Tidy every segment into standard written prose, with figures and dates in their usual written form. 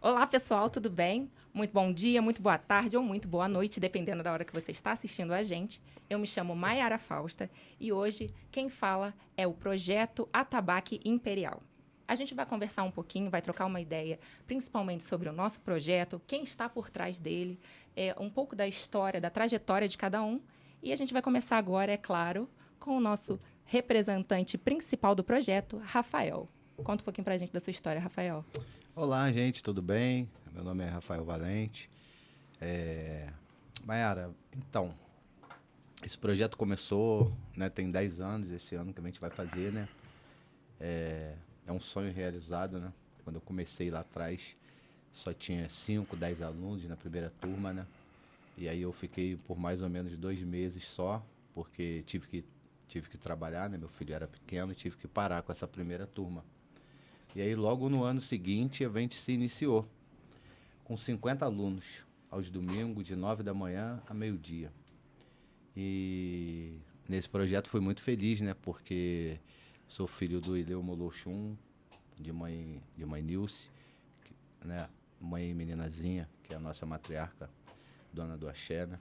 Olá, pessoal, tudo bem? Muito bom dia, muito boa tarde ou muito boa noite, dependendo da hora que você está assistindo a gente. Eu me chamo Maiara Fausta e hoje quem fala é o Projeto Atabaque Imperial. A gente vai conversar um pouquinho, vai trocar uma ideia, principalmente sobre o nosso projeto, quem está por trás dele, um pouco da história, da trajetória de cada um. E a gente vai começar agora, é claro, com o nosso representante principal do projeto, Rafael. Conta um pouquinho pra gente da sua história, Rafael. Olá, gente, tudo bem? Meu nome é Rafael Valente. Maiara, então, esse projeto começou, né, tem 10 anos, esse ano que a gente vai fazer, né? É um sonho realizado, né? Quando eu comecei lá atrás, só tinha 5, 10 alunos na primeira turma, né? E aí eu fiquei por mais ou menos 2 meses só, porque tive que trabalhar, né? Meu filho era pequeno e tive que parar com essa primeira turma. E aí logo no ano seguinte, a gente se iniciou com 50 alunos, aos domingos, de 9 da manhã a meio-dia. E nesse projeto fui muito feliz, né? Porque sou filho do Ileu Molochum, de mãe Nilce, né? Mãe Meninazinha, que é a nossa matriarca, dona do Axé, né?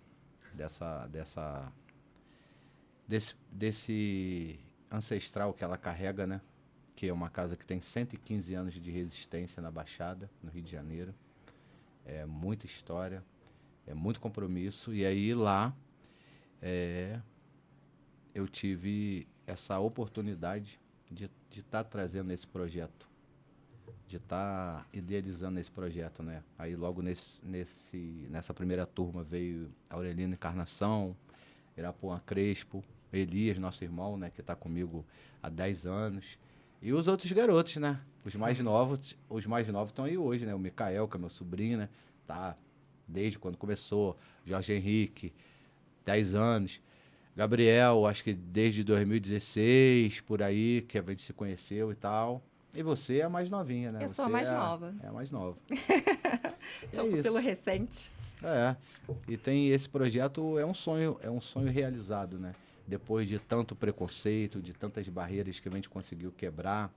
Desse ancestral que ela carrega, né? Que é uma casa que tem 115 anos de resistência na Baixada, no Rio de Janeiro. É muita história, é muito compromisso. E aí lá eu tive essa oportunidade de estar trazendo esse projeto, de estar idealizando esse projeto, né? Aí logo nessa primeira turma veio Aurelino Encarnação, Irapuã Crespo, Elias, nosso irmão, né, que está comigo há 10 anos. E os outros garotos, né? Os mais novos estão aí hoje, né? O Micael, que é meu sobrinho, né? Tá desde quando começou. Jorge Henrique, 10 anos. Gabriel, acho que desde 2016, por aí, que a gente se conheceu e tal. E você é a mais novinha, né? Eu sou a Você mais nova. é a mais nova. E Sou é o pupilo isso. recente. É. E tem esse projeto, é um sonho realizado, né? Depois de tanto preconceito, de tantas barreiras que a gente conseguiu quebrar,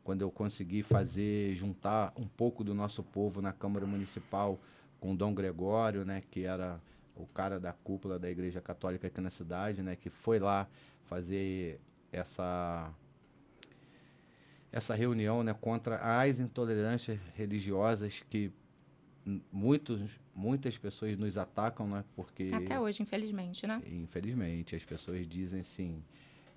quando eu consegui juntar um pouco do nosso povo na Câmara Municipal com Dom Gregório, né, que era o cara da cúpula da Igreja Católica aqui na cidade, né, que foi lá fazer essa essa reunião, né, contra as intolerâncias religiosas que muitas pessoas nos atacam, né, Até porque hoje, infelizmente, né? infelizmente as pessoas dizem assim: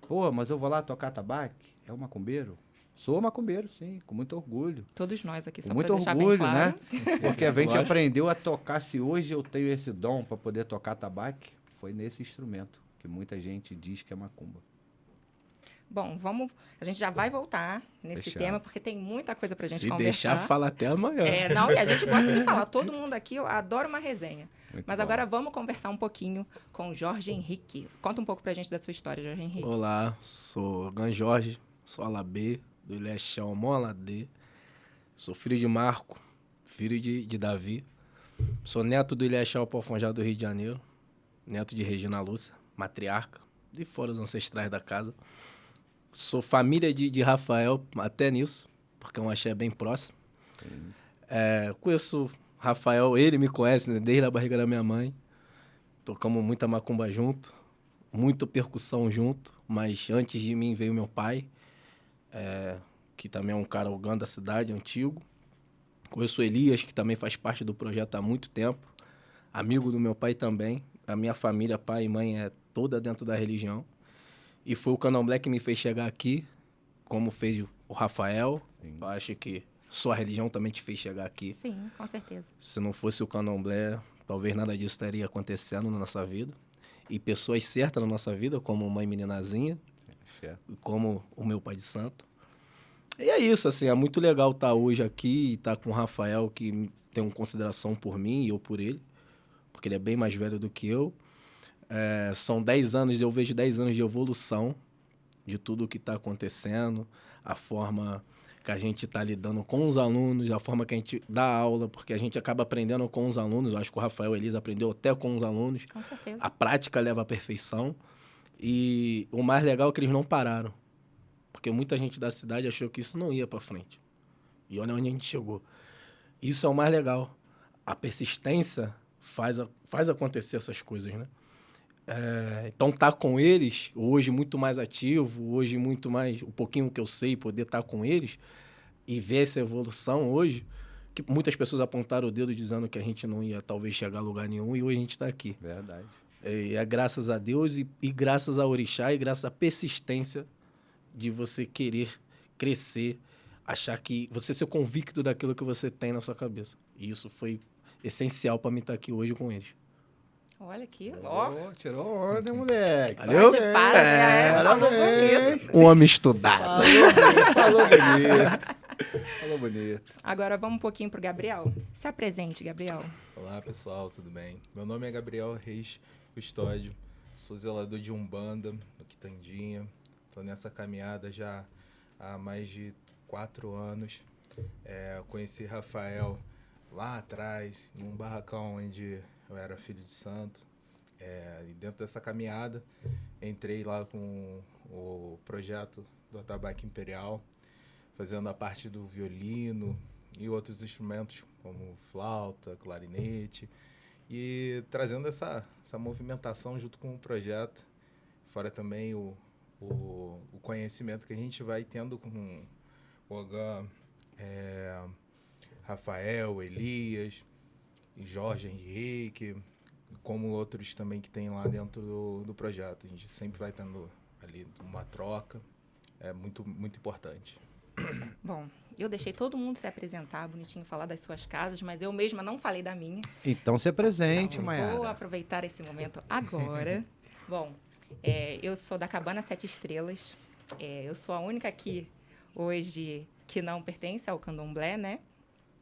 pô, mas eu vou lá tocar tabaque? É um macumbeiro? Sou macumbeiro, sim, com muito orgulho. Todos nós aqui, Com só para muito deixar bem orgulho, claro. né? Porque a gente Lógico. aprendeu a tocar. Se hoje eu tenho esse dom para poder tocar tabaque, foi nesse instrumento que muita gente diz que é macumba. Bom, vamos. A gente já vai voltar nesse tema, Fechado. porque tem muita coisa pra gente Se deixar, conversar. fala até amanhã. Não, e a gente gosta de falar. Todo mundo aqui adora uma resenha. Muito Mas bom. agora vamos conversar um pouquinho com o Jorge Henrique. Conta um pouco pra gente da sua história, Jorge Henrique. Olá, sou Gan Jorge, sou Alabê, do Ilhéchão Moladê. Sou filho de Marco, filho de Davi. Sou neto do Ilhéchão Alponjado do Rio de Janeiro, neto de Regina Lúcia, matriarca, de fora os ancestrais da casa. Sou família de Rafael, até nisso, porque é um axé bem próximo. Sim. Conheço Rafael, ele me conhece, né, desde a barriga da minha mãe. Tocamos muita macumba junto, muita percussão junto, mas antes de mim veio meu pai, que também é um cara ogã da cidade, antigo. Conheço o Elias, que também faz parte do projeto há muito tempo, amigo do meu pai também. A minha família, pai e mãe, é toda dentro da religião. E foi o Candomblé que me fez chegar aqui, como fez o Rafael. Sim. Eu acho que sua religião também te fez chegar aqui. Sim, com certeza. Se não fosse o Candomblé, talvez nada disso estaria acontecendo na nossa vida. E pessoas certas na nossa vida, como Mãe Meninazinha, Axé. e como o meu pai de santo. E é isso, assim, é muito legal estar hoje aqui e estar com o Rafael, que tem uma consideração por mim e eu por ele, porque ele é bem mais velho do que eu. São 10 anos, eu vejo 10 anos de evolução de tudo o que está acontecendo, a forma que a gente está lidando com os alunos, a forma que a gente dá aula, porque a gente acaba aprendendo com os alunos. Eu acho que o Rafael Elisa aprendeu até com os alunos. Com certeza. A prática leva à perfeição. E o mais legal é que eles não pararam, porque muita gente da cidade achou que isso não ia para frente. E olha onde a gente chegou. Isso é o mais legal. A persistência faz acontecer essas coisas, né? Então, estar com eles, hoje muito mais ativo, hoje muito mais, um pouquinho que eu sei, poder estar com eles e ver essa evolução hoje, que muitas pessoas apontaram o dedo dizendo que a gente não ia talvez chegar a lugar nenhum e hoje a gente está aqui. Verdade. É graças a Deus e graças a Orixá e graças à persistência de você querer crescer, achar que você ser convicto daquilo que você tem na sua cabeça. E isso foi essencial para mim estar aqui hoje com eles. Olha aqui, ó. Oh, tirou onda, moleque. Valeu? De para, falou bonito. Um homem estudado. Falou bonito. Falou bonito. Agora vamos um pouquinho pro Gabriel. Se apresente, Gabriel. Olá pessoal, tudo bem? Meu nome é Gabriel Reis Custódio, sou zelador de Umbanda, do Quitandinha. Estou nessa caminhada já há mais de 4 anos. Eu conheci Rafael lá atrás, em um barracão onde eu era filho de santo. E dentro dessa caminhada, entrei lá com o projeto do Atabaque Imperial, fazendo a parte do violino e outros instrumentos como flauta, clarinete, e trazendo essa movimentação junto com o projeto, fora também o conhecimento que a gente vai tendo com o Ogã, Rafael, Elias, e Jorge Henrique, como outros também que tem lá dentro do projeto. A gente sempre vai tendo ali uma troca, é muito, muito importante. Bom, eu deixei todo mundo se apresentar bonitinho, falar das suas casas, mas eu mesma não falei da minha. Então se apresente, Então, Maiara. vou aproveitar esse momento agora. Bom, eu sou da Cabana 7 Estrelas. Eu sou a única aqui hoje que não pertence ao candomblé, né?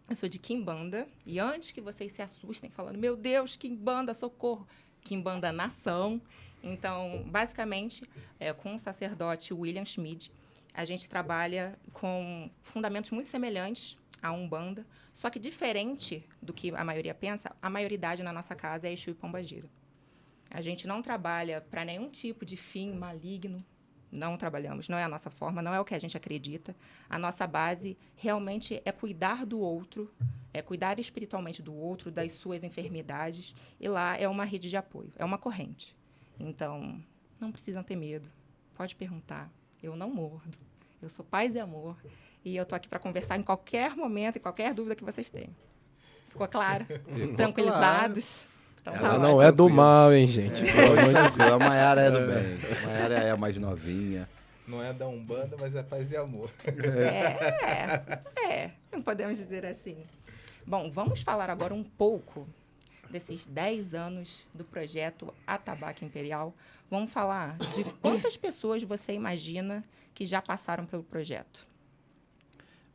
Eu sou de Quimbanda. E antes que vocês se assustem falando, meu Deus, Quimbanda, socorro. Quimbanda nação. Então, basicamente, com o sacerdote William Schmid, a gente trabalha com fundamentos muito semelhantes à Umbanda, só que diferente do que a maioria pensa, a maioridade na nossa casa é Exu e Pombagira. A gente não trabalha para nenhum tipo de fim maligno, não trabalhamos, não é a nossa forma, não é o que a gente acredita. A nossa base realmente é cuidar do outro, é cuidar espiritualmente do outro, das suas enfermidades, e lá é uma rede de apoio, é uma corrente. Então, não precisam ter medo, pode perguntar. Eu não mordo. Eu sou paz e amor. E eu tô aqui para conversar em qualquer momento, em qualquer dúvida que vocês tenham. Ficou claro? Tranquilizados? Então, Ela tá não ótimo. é do mal, hein, gente? A Maiara é do bem. A Maiara é a mais novinha. Não é da Umbanda, mas é paz e amor. Não podemos dizer assim. Bom, vamos falar agora um pouco desses 10 anos do projeto Atabaque Imperial. Vamos falar de quantas pessoas você imagina que já passaram pelo projeto.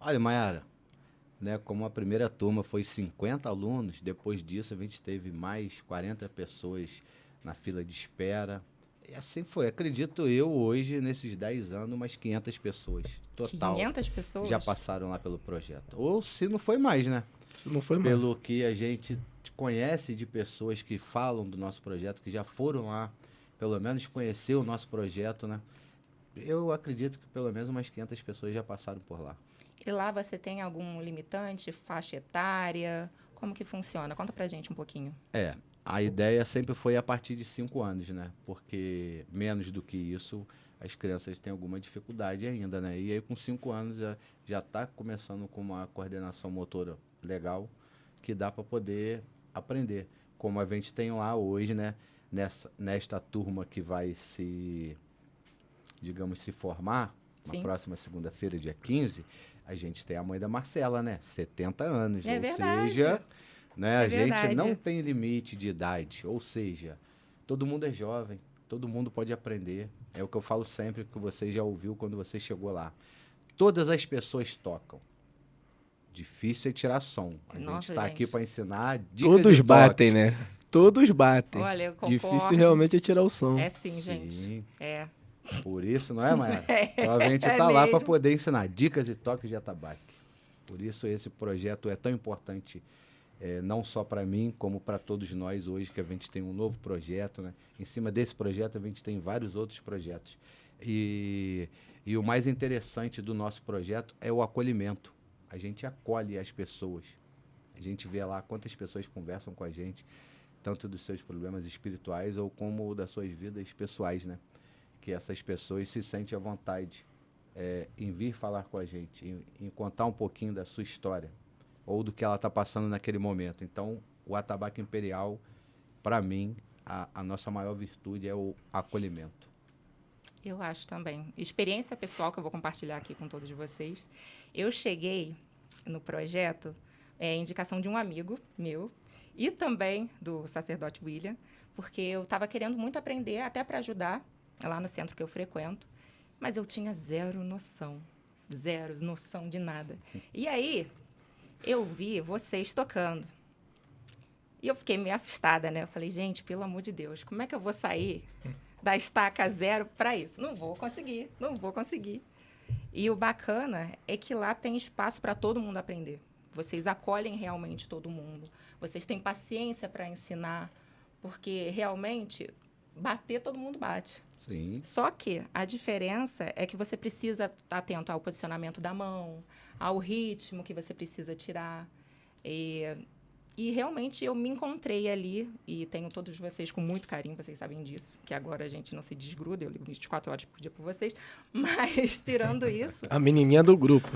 Olha, Maiara, né, como a primeira turma foi 50 alunos, depois disso a gente teve mais 40 pessoas na fila de espera. E assim foi. Acredito eu, hoje, nesses 10 anos, umas 500 pessoas. Total. 500 pessoas? Já passaram lá pelo projeto. Ou se não foi mais, né? Isso não foi mal. Pelo que a gente conhece de pessoas que falam do nosso projeto, que já foram lá, pelo menos conhecer o nosso projeto, né? Eu acredito que pelo menos umas 500 pessoas já passaram por lá. E lá você tem algum limitante, faixa etária? Como que funciona? Conta pra gente um pouquinho. A ideia sempre foi a partir de 5 anos, né? Porque menos do que isso, as crianças têm alguma dificuldade ainda, né? E aí com 5 anos já está começando com uma coordenação motora legal, que dá para poder aprender. Como a gente tem lá hoje, né? Nesta turma que vai se formar, Sim. na próxima segunda-feira, dia 15, a gente tem a mãe da Marcela, né? 70 anos. É ou verdade. seja, né? A gente verdade. não tem limite de idade. Ou seja, todo mundo é jovem, todo mundo pode aprender. É o que eu falo sempre, que você já ouviu quando você chegou lá. Todas as pessoas tocam. Difícil é tirar som. A gente Nossa, está gente. aqui para ensinar dicas Todos e batem, toques. né? Todos batem. Olha, eu concordo. Difícil realmente é tirar o som. É sim, gente. Sim. É. Por isso, não é, Maia? Então a gente está lá para poder ensinar dicas e toques de atabaque. Por isso esse projeto é tão importante, não só para mim, como para todos nós hoje, que a gente tem um novo projeto, né? Em cima desse projeto, a gente tem vários outros projetos. E o mais interessante do nosso projeto é o acolhimento. A gente acolhe as pessoas. A gente vê lá quantas pessoas conversam com a gente, tanto dos seus problemas espirituais ou como das suas vidas pessoais, né? Que essas pessoas se sentem à vontade em vir falar com a gente, em contar um pouquinho da sua história ou do que ela está passando naquele momento. Então, o Atabaque Imperial, para mim, a nossa maior virtude é o acolhimento. Eu acho também. Experiência pessoal que eu vou compartilhar aqui com todos vocês. Eu cheguei no projeto, indicação de um amigo meu e também do sacerdote William, porque eu estava querendo muito aprender, até para ajudar lá no centro que eu frequento, mas eu tinha zero noção de nada. E aí, eu vi vocês tocando. E eu fiquei meio assustada, né? Eu falei, gente, pelo amor de Deus, como é que eu vou sair da estaca zero para isso? Não vou conseguir. E o bacana é que lá tem espaço para todo mundo aprender. Vocês acolhem realmente todo mundo. Vocês têm paciência para ensinar, porque realmente bater todo mundo bate. Sim. Só que a diferença é que você precisa estar atento ao posicionamento da mão, ao ritmo que você precisa tirar. E realmente eu me encontrei ali, e tenho todos vocês com muito carinho, vocês sabem disso, que agora a gente não se desgruda, eu ligo 24 horas por dia por vocês, mas tirando isso... A menininha do grupo.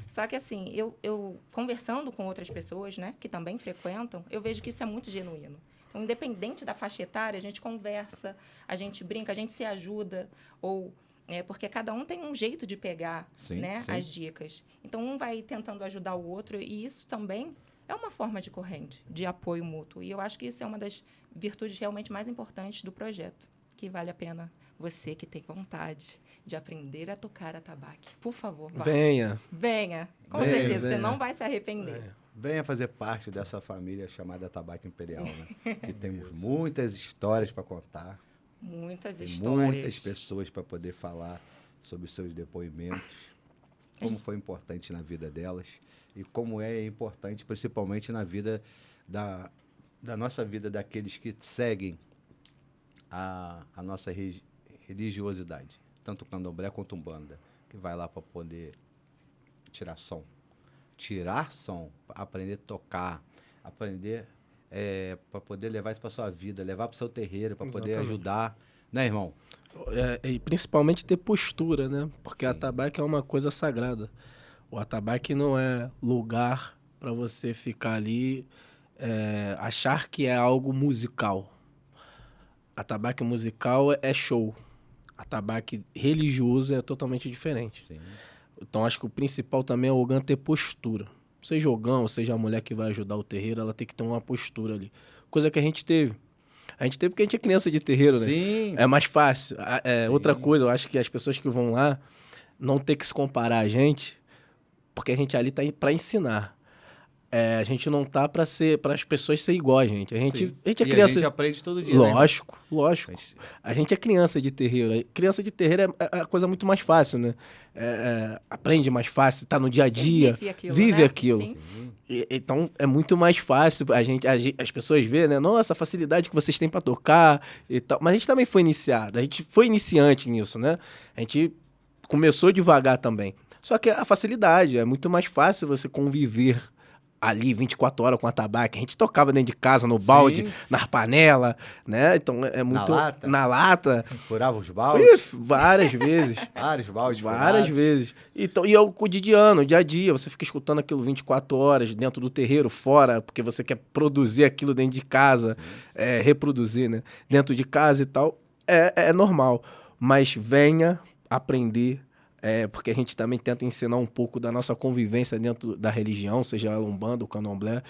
Só que assim, eu conversando com outras pessoas, né, que também frequentam, eu vejo que isso é muito genuíno. Então, independente da faixa etária, a gente conversa, a gente brinca, a gente se ajuda, porque cada um tem um jeito de pegar, sim, né, sim. as dicas. Então, um vai tentando ajudar o outro, e isso também é uma forma de corrente, de apoio mútuo. E eu acho que isso é uma das virtudes realmente mais importantes do projeto, que vale a pena você que tem vontade de aprender a tocar atabaque. Por favor, vá. Venha. Com certeza, você não vai se arrepender. Venha fazer parte dessa família chamada Atabaque Imperial, né? Que temos muitas histórias para contar. Muitas Tem histórias. muitas pessoas para poder falar sobre os seus depoimentos, como foi importante na vida delas e como é importante principalmente na vida da nossa vida, daqueles que seguem a nossa religiosidade, tanto o candomblé quanto o umbanda, que vai lá para poder tirar som, aprender a tocar, aprender para poder levar isso para sua vida, levar para o seu terreiro, para poder ajudar, né, irmão? E principalmente ter postura, né? Porque Sim. atabaque é uma coisa sagrada. O atabaque não é lugar para você ficar ali, achar que é algo musical. Atabaque musical é show. Atabaque religioso é totalmente diferente. Sim. Então, acho que o principal também é o ogã ter postura. Seja o ogã, seja a mulher que vai ajudar o terreiro, ela tem que ter uma postura ali. Coisa que a gente teve. A gente teve porque a gente é criança de terreiro, né? Sim. É mais fácil. Outra coisa, eu acho que as pessoas que vão lá não ter que se comparar a gente, porque a gente ali tá para ensinar. A gente não tá para as pessoas ser igual a gente. A gente é criança. A gente aprende todo dia. Lógico, né, lógico. A gente é criança de terreiro. Criança de terreiro é a coisa muito mais fácil, né? Aprende mais fácil, tá no dia a dia. Vive aquilo. Sim. Então é muito mais fácil as pessoas verem, né? Nossa, a facilidade que vocês têm para tocar e tal. Mas a gente também foi iniciado. A gente foi iniciante nisso, né? A gente começou devagar também. Só que a facilidade, é muito mais fácil você conviver ali 24 horas com atabaque. A gente tocava dentro de casa, no balde, Sim. na panela, né? Então é muito... Na lata. Furava os baldes. Várias vezes. Vários baldes Várias furados. vezes. Então, e é o cotidiano, dia a dia. Você fica escutando aquilo 24 horas dentro do terreiro, fora, porque você quer produzir aquilo dentro de casa, reproduzir, né? Dentro de casa e tal. É normal. Mas venha aprender, porque a gente também tenta ensinar um pouco da nossa convivência dentro da religião, seja a Umbanda, o Candomblé,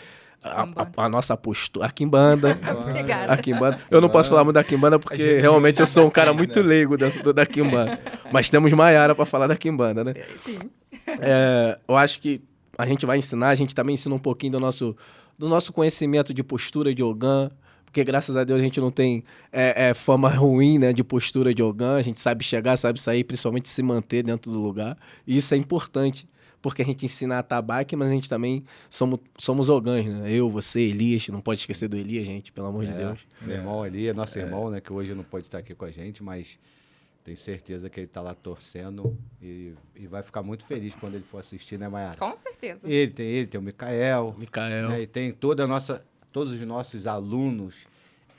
a nossa postura, a Quimbanda. Obrigada. A Quimbanda. Eu não posso falar muito da Quimbanda porque realmente eu sou um cara muito leigo dentro da Quimbanda. Mas temos Maiara para falar da Quimbanda, né? Sim. Eu acho que a gente vai ensinar, a gente também ensina um pouquinho do nosso conhecimento de postura de ogã, porque graças a Deus a gente não tem fama ruim, né, de postura de ogã, a gente sabe chegar, sabe sair, principalmente se manter dentro do lugar, e isso é importante, porque a gente ensina atabaque, mas a gente também somos ogãs, né? Eu, você, Elias, não pode esquecer do Elias, gente, pelo amor de Deus. Meu irmão ali, nosso irmão, né, que hoje não pode estar aqui com a gente, mas Tenho certeza que ele está lá torcendo e vai ficar muito feliz quando ele for assistir, né, Mayara? Com certeza. Ele tem o Micael. Né, e tem todos os nossos alunos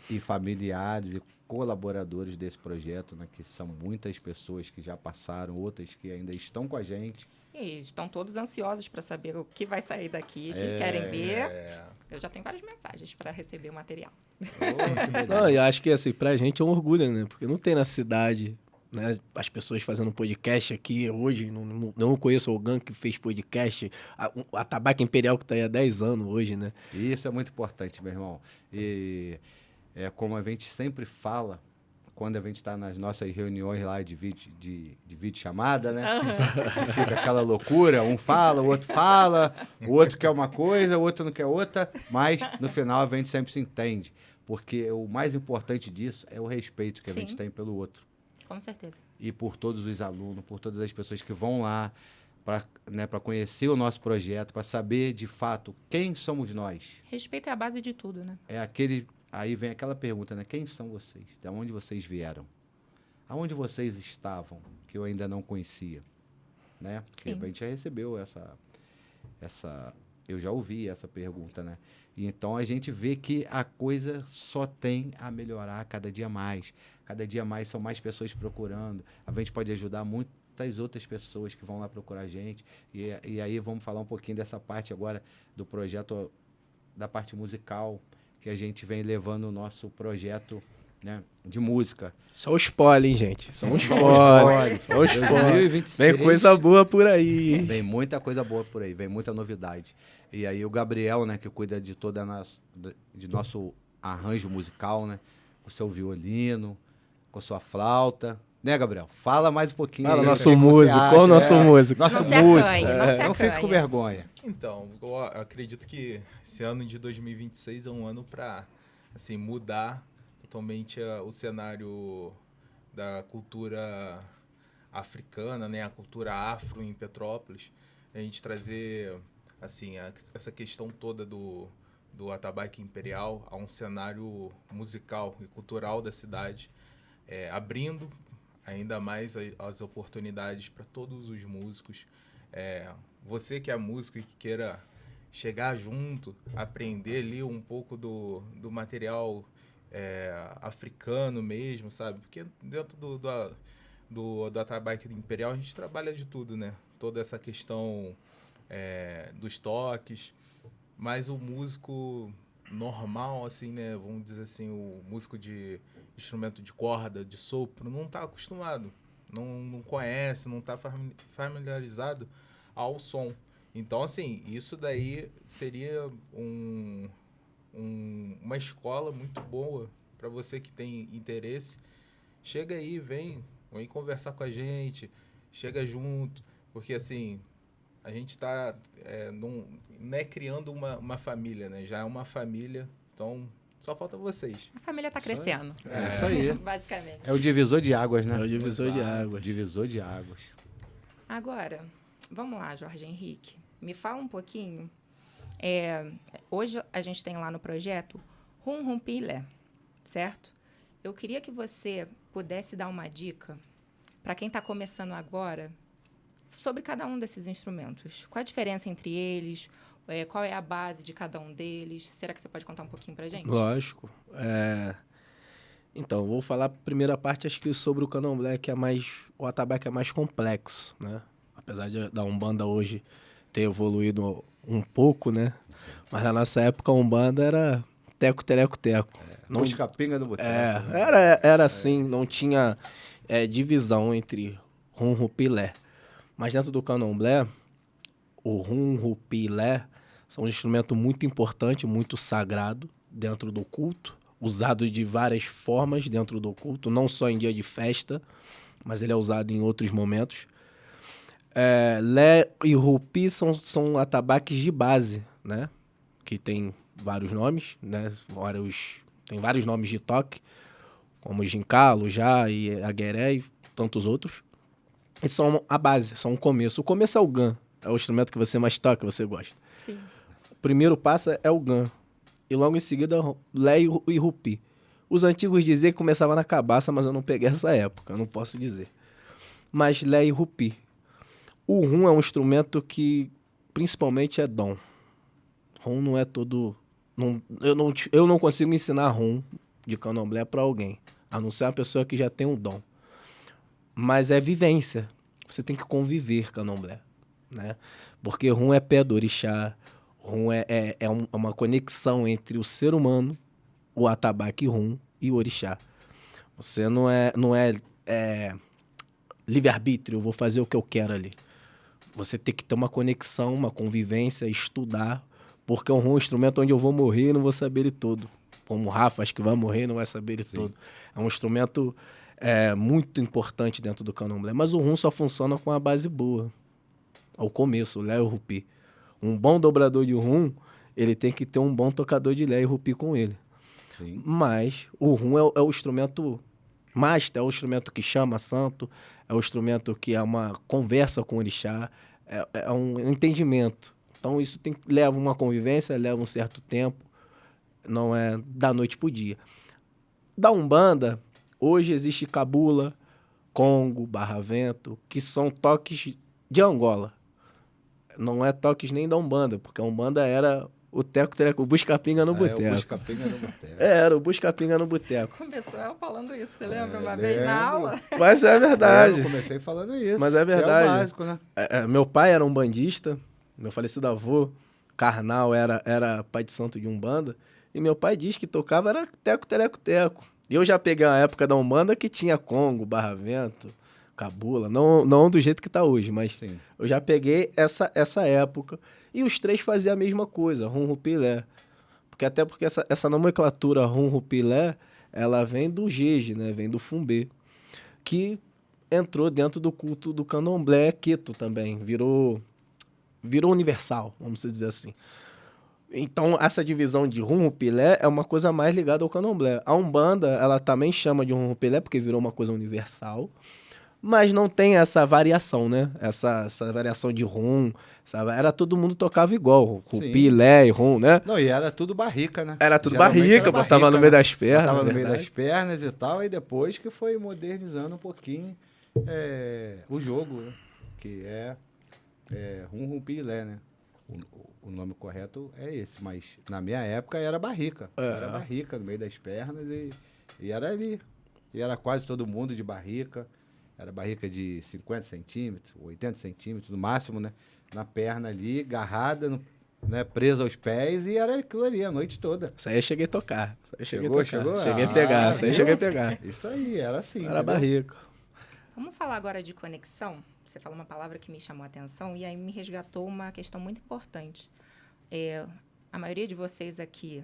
e familiares e colaboradores desse projeto, né, que são muitas pessoas que já passaram, outras que ainda estão com a gente. E estão todos ansiosos para saber o que vai sair daqui, que querem ver. Eu já tenho várias mensagens para receber o material. Não, e acho que assim, pra gente é um orgulho, né? Porque não tem na cidade, né, as pessoas fazendo podcast aqui hoje. Não conheço alguém que fez podcast. A Tabaca Imperial que tá aí há 10 anos hoje, né? E isso é muito importante, meu irmão. E é como a gente sempre fala, quando a gente está nas nossas reuniões lá de vídeo chamada, né? Fica aquela loucura, um fala, o outro quer uma coisa, o outro não quer outra, mas no final a gente sempre se entende, porque o mais importante disso é o respeito que a gente tem pelo outro. Com certeza. E por todos os alunos, por todas as pessoas que vão lá para conhecer o nosso projeto, para saber de fato quem somos nós. Respeito é a base de tudo, né? Aí vem aquela pergunta, né? Quem são vocês? De onde vocês vieram? Aonde vocês estavam, que eu ainda não conhecia? Né? Porque a gente já recebeu eu já ouvi essa pergunta, né? E então a gente vê que a coisa só tem a melhorar cada dia mais. Cada dia mais são mais pessoas procurando. A gente pode ajudar muitas outras pessoas que vão lá procurar a gente. E aí vamos falar um pouquinho dessa parte agora do projeto, da parte musical, que a gente vem levando o nosso projeto, né, de música. Só o spoiler, hein, gente? Só um spoiler. Só um spoiler. 2026, vem coisa boa por aí. Vem muita coisa boa por aí, vem muita novidade. E aí o Gabriel, né, que cuida de de nosso arranjo musical, né, com o seu violino, com a sua flauta. Né, Gabriel? Fala mais um pouquinho. Fala, aí, nosso músico. Qual o nosso músico? Nosso não músico. Não fique com vergonha. Então, eu acredito que esse ano de 2026 é um ano para, assim, mudar totalmente o cenário da cultura africana, né, a cultura afro em Petrópolis. A gente trazer, assim, essa questão toda do Atabaque Imperial a um cenário musical e cultural da cidade, abrindo ainda mais as oportunidades para todos os músicos. Você que é músico e que queira chegar junto, aprender ali um pouco do material africano mesmo, sabe? Porque dentro do Atabaque Imperial a gente trabalha de tudo, né? Toda essa questão dos toques, mas o músico normal, assim, né? Vamos dizer assim, o músico de instrumento de corda, de sopro, não está acostumado, não conhece, não está familiarizado ao som. Então, assim, isso daí seria uma escola muito boa para você que tem interesse. Chega aí, vem conversar com a gente, chega junto, porque, assim, a gente está não é criando uma família, né? Já é uma família, então só falta vocês. A família está crescendo. Isso aí. Basicamente. É o divisor de águas, né? É o divisor de águas. Divisor de águas. Agora, vamos lá, Jorge Henrique. Me fala um pouquinho. Hoje a gente tem lá no projeto Rum Rum Pilé, certo? Eu queria que você pudesse dar uma dica para quem está começando agora sobre cada um desses instrumentos. Qual a diferença entre eles? Qual é a base de cada um deles? Será que você pode contar um pouquinho para a gente? Lógico. Então, vou falar a primeira parte, acho que sobre o candomblé, que o atabaque é mais complexo, né? Apesar da Umbanda hoje ter evoluído um pouco, né? Mas na nossa época a Umbanda era teco, tereco, teco. Não escapinga do boteco. Era assim, não tinha divisão entre rum, rupilé. Mas dentro do candomblé, o rum, rupilé são um instrumento muito importante, muito sagrado dentro do culto, usado de várias formas dentro do culto, não só em dia de festa, mas ele é usado em outros momentos. Lé e rupi são atabaques de base, né? Que tem vários nomes, né? Tem vários nomes de toque, como gincalo, já e agueré e tantos outros. E são a base, são o começo. O começo é o gan, é o instrumento que você mais toca, que você gosta. Sim. O primeiro passo é o gan. E logo em seguida, lé e rupi. Os antigos diziam que começava na cabaça, mas eu não peguei essa época, eu não posso dizer. Mas Lé e Rupi. O rum é um instrumento que principalmente é dom. Rum não é todo... eu não consigo ensinar rum de candomblé para alguém, a não ser uma pessoa que já tem um dom. Mas é vivência. Você tem que conviver candomblé, né? Porque rum é pé do orixá, rum é uma conexão entre o ser humano, o atabaque rum e o orixá. Você não é livre-arbítrio, eu vou fazer o que eu quero ali. Você tem que ter uma conexão, uma convivência, estudar, porque é um instrumento onde eu vou morrer e não vou saber ele todo. Como o Rafa, acho que vai morrer e não vai saber ele todo. É um instrumento muito importante dentro do candomblé, mas o rum só funciona com a base boa. Ao começo, o Lé e o Rupi. Um bom dobrador de rum, ele tem que ter um bom tocador de Lé e Rupi com ele. Sim. Mas o rum é o instrumento master, é o instrumento que chama santo, é o instrumento que é uma conversa com o orixá, é um entendimento. Então isso leva uma convivência, leva um certo tempo, não é da noite pro dia. Da Umbanda, hoje existe cabula, congo, barravento, que são toques de Angola. Não é toques nem da Umbanda, porque a Umbanda era o teco-teco, o busca-pinga no boteco. É, o busca-pinga no boteco. Era o busca-pinga no boteco. Começou ela falando isso, você lembra? Uma vez na aula? Mas é verdade. Eu comecei falando isso. Mas é verdade. É o básico, né? Meu pai era um bandista, meu falecido avô, carnal, era pai de santo de Umbanda, e meu pai diz que tocava era teco, teco, teco. E eu já peguei a época da Umbanda que tinha congo, barravento, cabula, não do jeito que tá hoje, mas Sim. eu já peguei essa época. E os três faziam a mesma coisa, rum, rupi, lé. Porque essa nomenclatura rum, rupi, lé, ela vem do jeje, né? Vem do fumbê, que entrou dentro do culto do candomblé queto também, virou universal, vamos dizer assim. Então, essa divisão de rum, rupi, lé é uma coisa mais ligada ao candomblé. A Umbanda, ela também chama de rum, rupi, lé porque virou uma coisa universal, mas não tem essa variação, né? Essa variação de rum, sabe? Era todo mundo tocava igual, rupi, lé e rum, né? Não, e era tudo barrica, né? Era tudo Geralmente barrica, botava no meio das pernas. Botava no na meio verdade. das pernas e tal, e depois que foi modernizando um pouquinho o jogo, né? Que é rum, rupi, lé, né? O nome correto é esse, mas na minha época era barrica. Era barrica no meio das pernas e era ali. E era quase todo mundo de barrica. Era barrica de 50 centímetros, 80 centímetros, no máximo, né? Na perna ali, agarrada, né? Presa aos pés, e era aquilo ali a noite toda. Isso aí eu cheguei a tocar. Chegou? Cheguei a pegar, isso aí eu cheguei a pegar. Isso aí, era assim. Era entendeu? barrica. Vamos falar agora de conexão? Você falou uma palavra que me chamou a atenção e aí me resgatou uma questão muito importante. A maioria de vocês aqui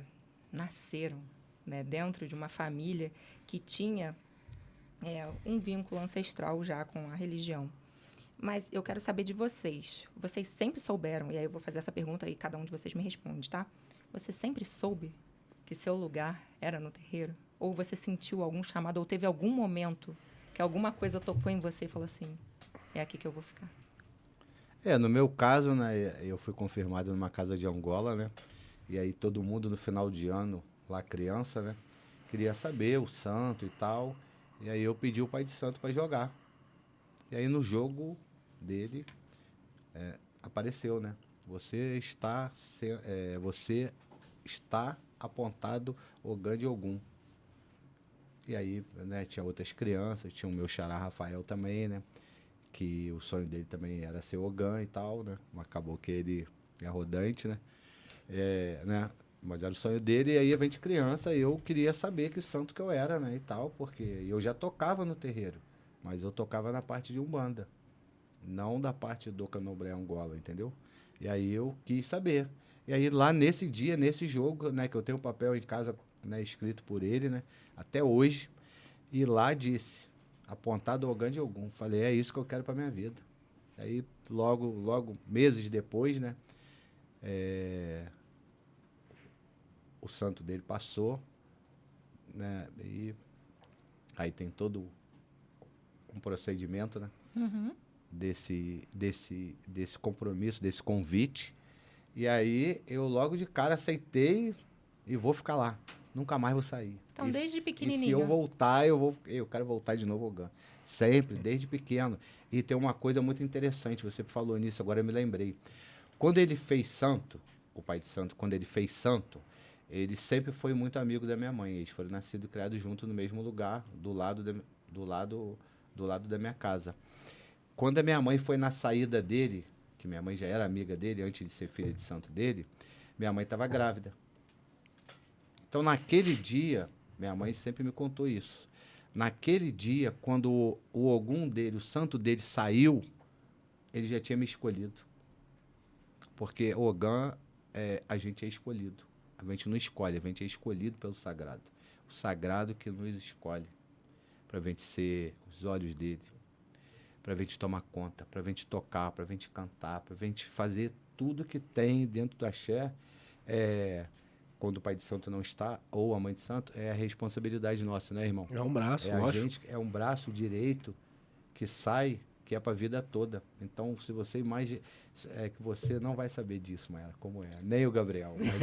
nasceram, né, dentro de uma família que tinha um vínculo ancestral já com a religião. Mas eu quero saber de vocês. Vocês sempre souberam, e aí eu vou fazer essa pergunta e cada um de vocês me responde, tá? Você sempre soube que seu lugar era no terreiro? Ou você sentiu algum chamado, ou teve algum momento que alguma coisa tocou em você e falou assim, é aqui que eu vou ficar? No meu caso, né, eu fui confirmado numa casa de Angola, né? E aí todo mundo no final de ano, lá criança, né? Queria saber o santo e tal. E aí eu pedi o pai de santo para jogar. E aí no jogo dele apareceu, né? Você está apontado Ogã de Ogum. E aí, né, tinha outras crianças, tinha o meu xará Rafael também, né? Que o sonho dele também era ser Ogã e tal, né? Mas acabou que ele é rodante, né? Né? Mas era o sonho dele, e aí a gente criança, eu queria saber que santo que eu era, né, e tal, porque eu já tocava no terreiro, mas eu tocava na parte de Umbanda, não da parte do candomblé Angola, entendeu? E aí eu quis saber. E aí lá nesse dia, nesse jogo, né, que eu tenho um papel em casa, né, escrito por ele, né, até hoje, e lá disse, apontado Ogã de Ogum. Falei, é isso que eu quero pra minha vida. Aí logo, meses depois, né, o santo dele passou, né? E aí tem todo um procedimento, né? Uhum. Desse compromisso, desse convite. E aí eu logo de cara aceitei e vou ficar lá. nunca mais vou sair. Então, desde E se pequenininho. eu voltar, eu quero voltar de novo ao GAN. Sempre, desde pequeno. E tem uma coisa muito interessante, você falou nisso, agora eu me lembrei. Quando ele fez santo, o pai de santo, quando ele fez santo, ele sempre foi muito amigo da minha mãe. Eles foram nascidos e criados juntos no mesmo lugar, do lado da minha casa. Quando a minha mãe foi na saída dele, que minha mãe já era amiga dele, antes de ser filha de santo dele, minha mãe estava grávida. Então, naquele dia, minha mãe sempre me contou isso. Naquele dia, quando o Ogum dele, o santo dele saiu, ele já tinha me escolhido. Porque Ogum, a gente é escolhido. A gente não escolhe, a gente é escolhido pelo sagrado. O sagrado que nos escolhe para a gente ser os olhos dele, para a gente tomar conta, para a gente tocar, para a gente cantar, para a gente fazer tudo que tem dentro do axé. Quando o pai de santo não está, ou a mãe de santo, é a responsabilidade nossa, né, irmão? É um braço, A lógico. gente é um braço direito que sai, que é para a vida toda. Então, se você imagina, que você não vai saber disso, Mayara, como é. Nem o Gabriel. Mas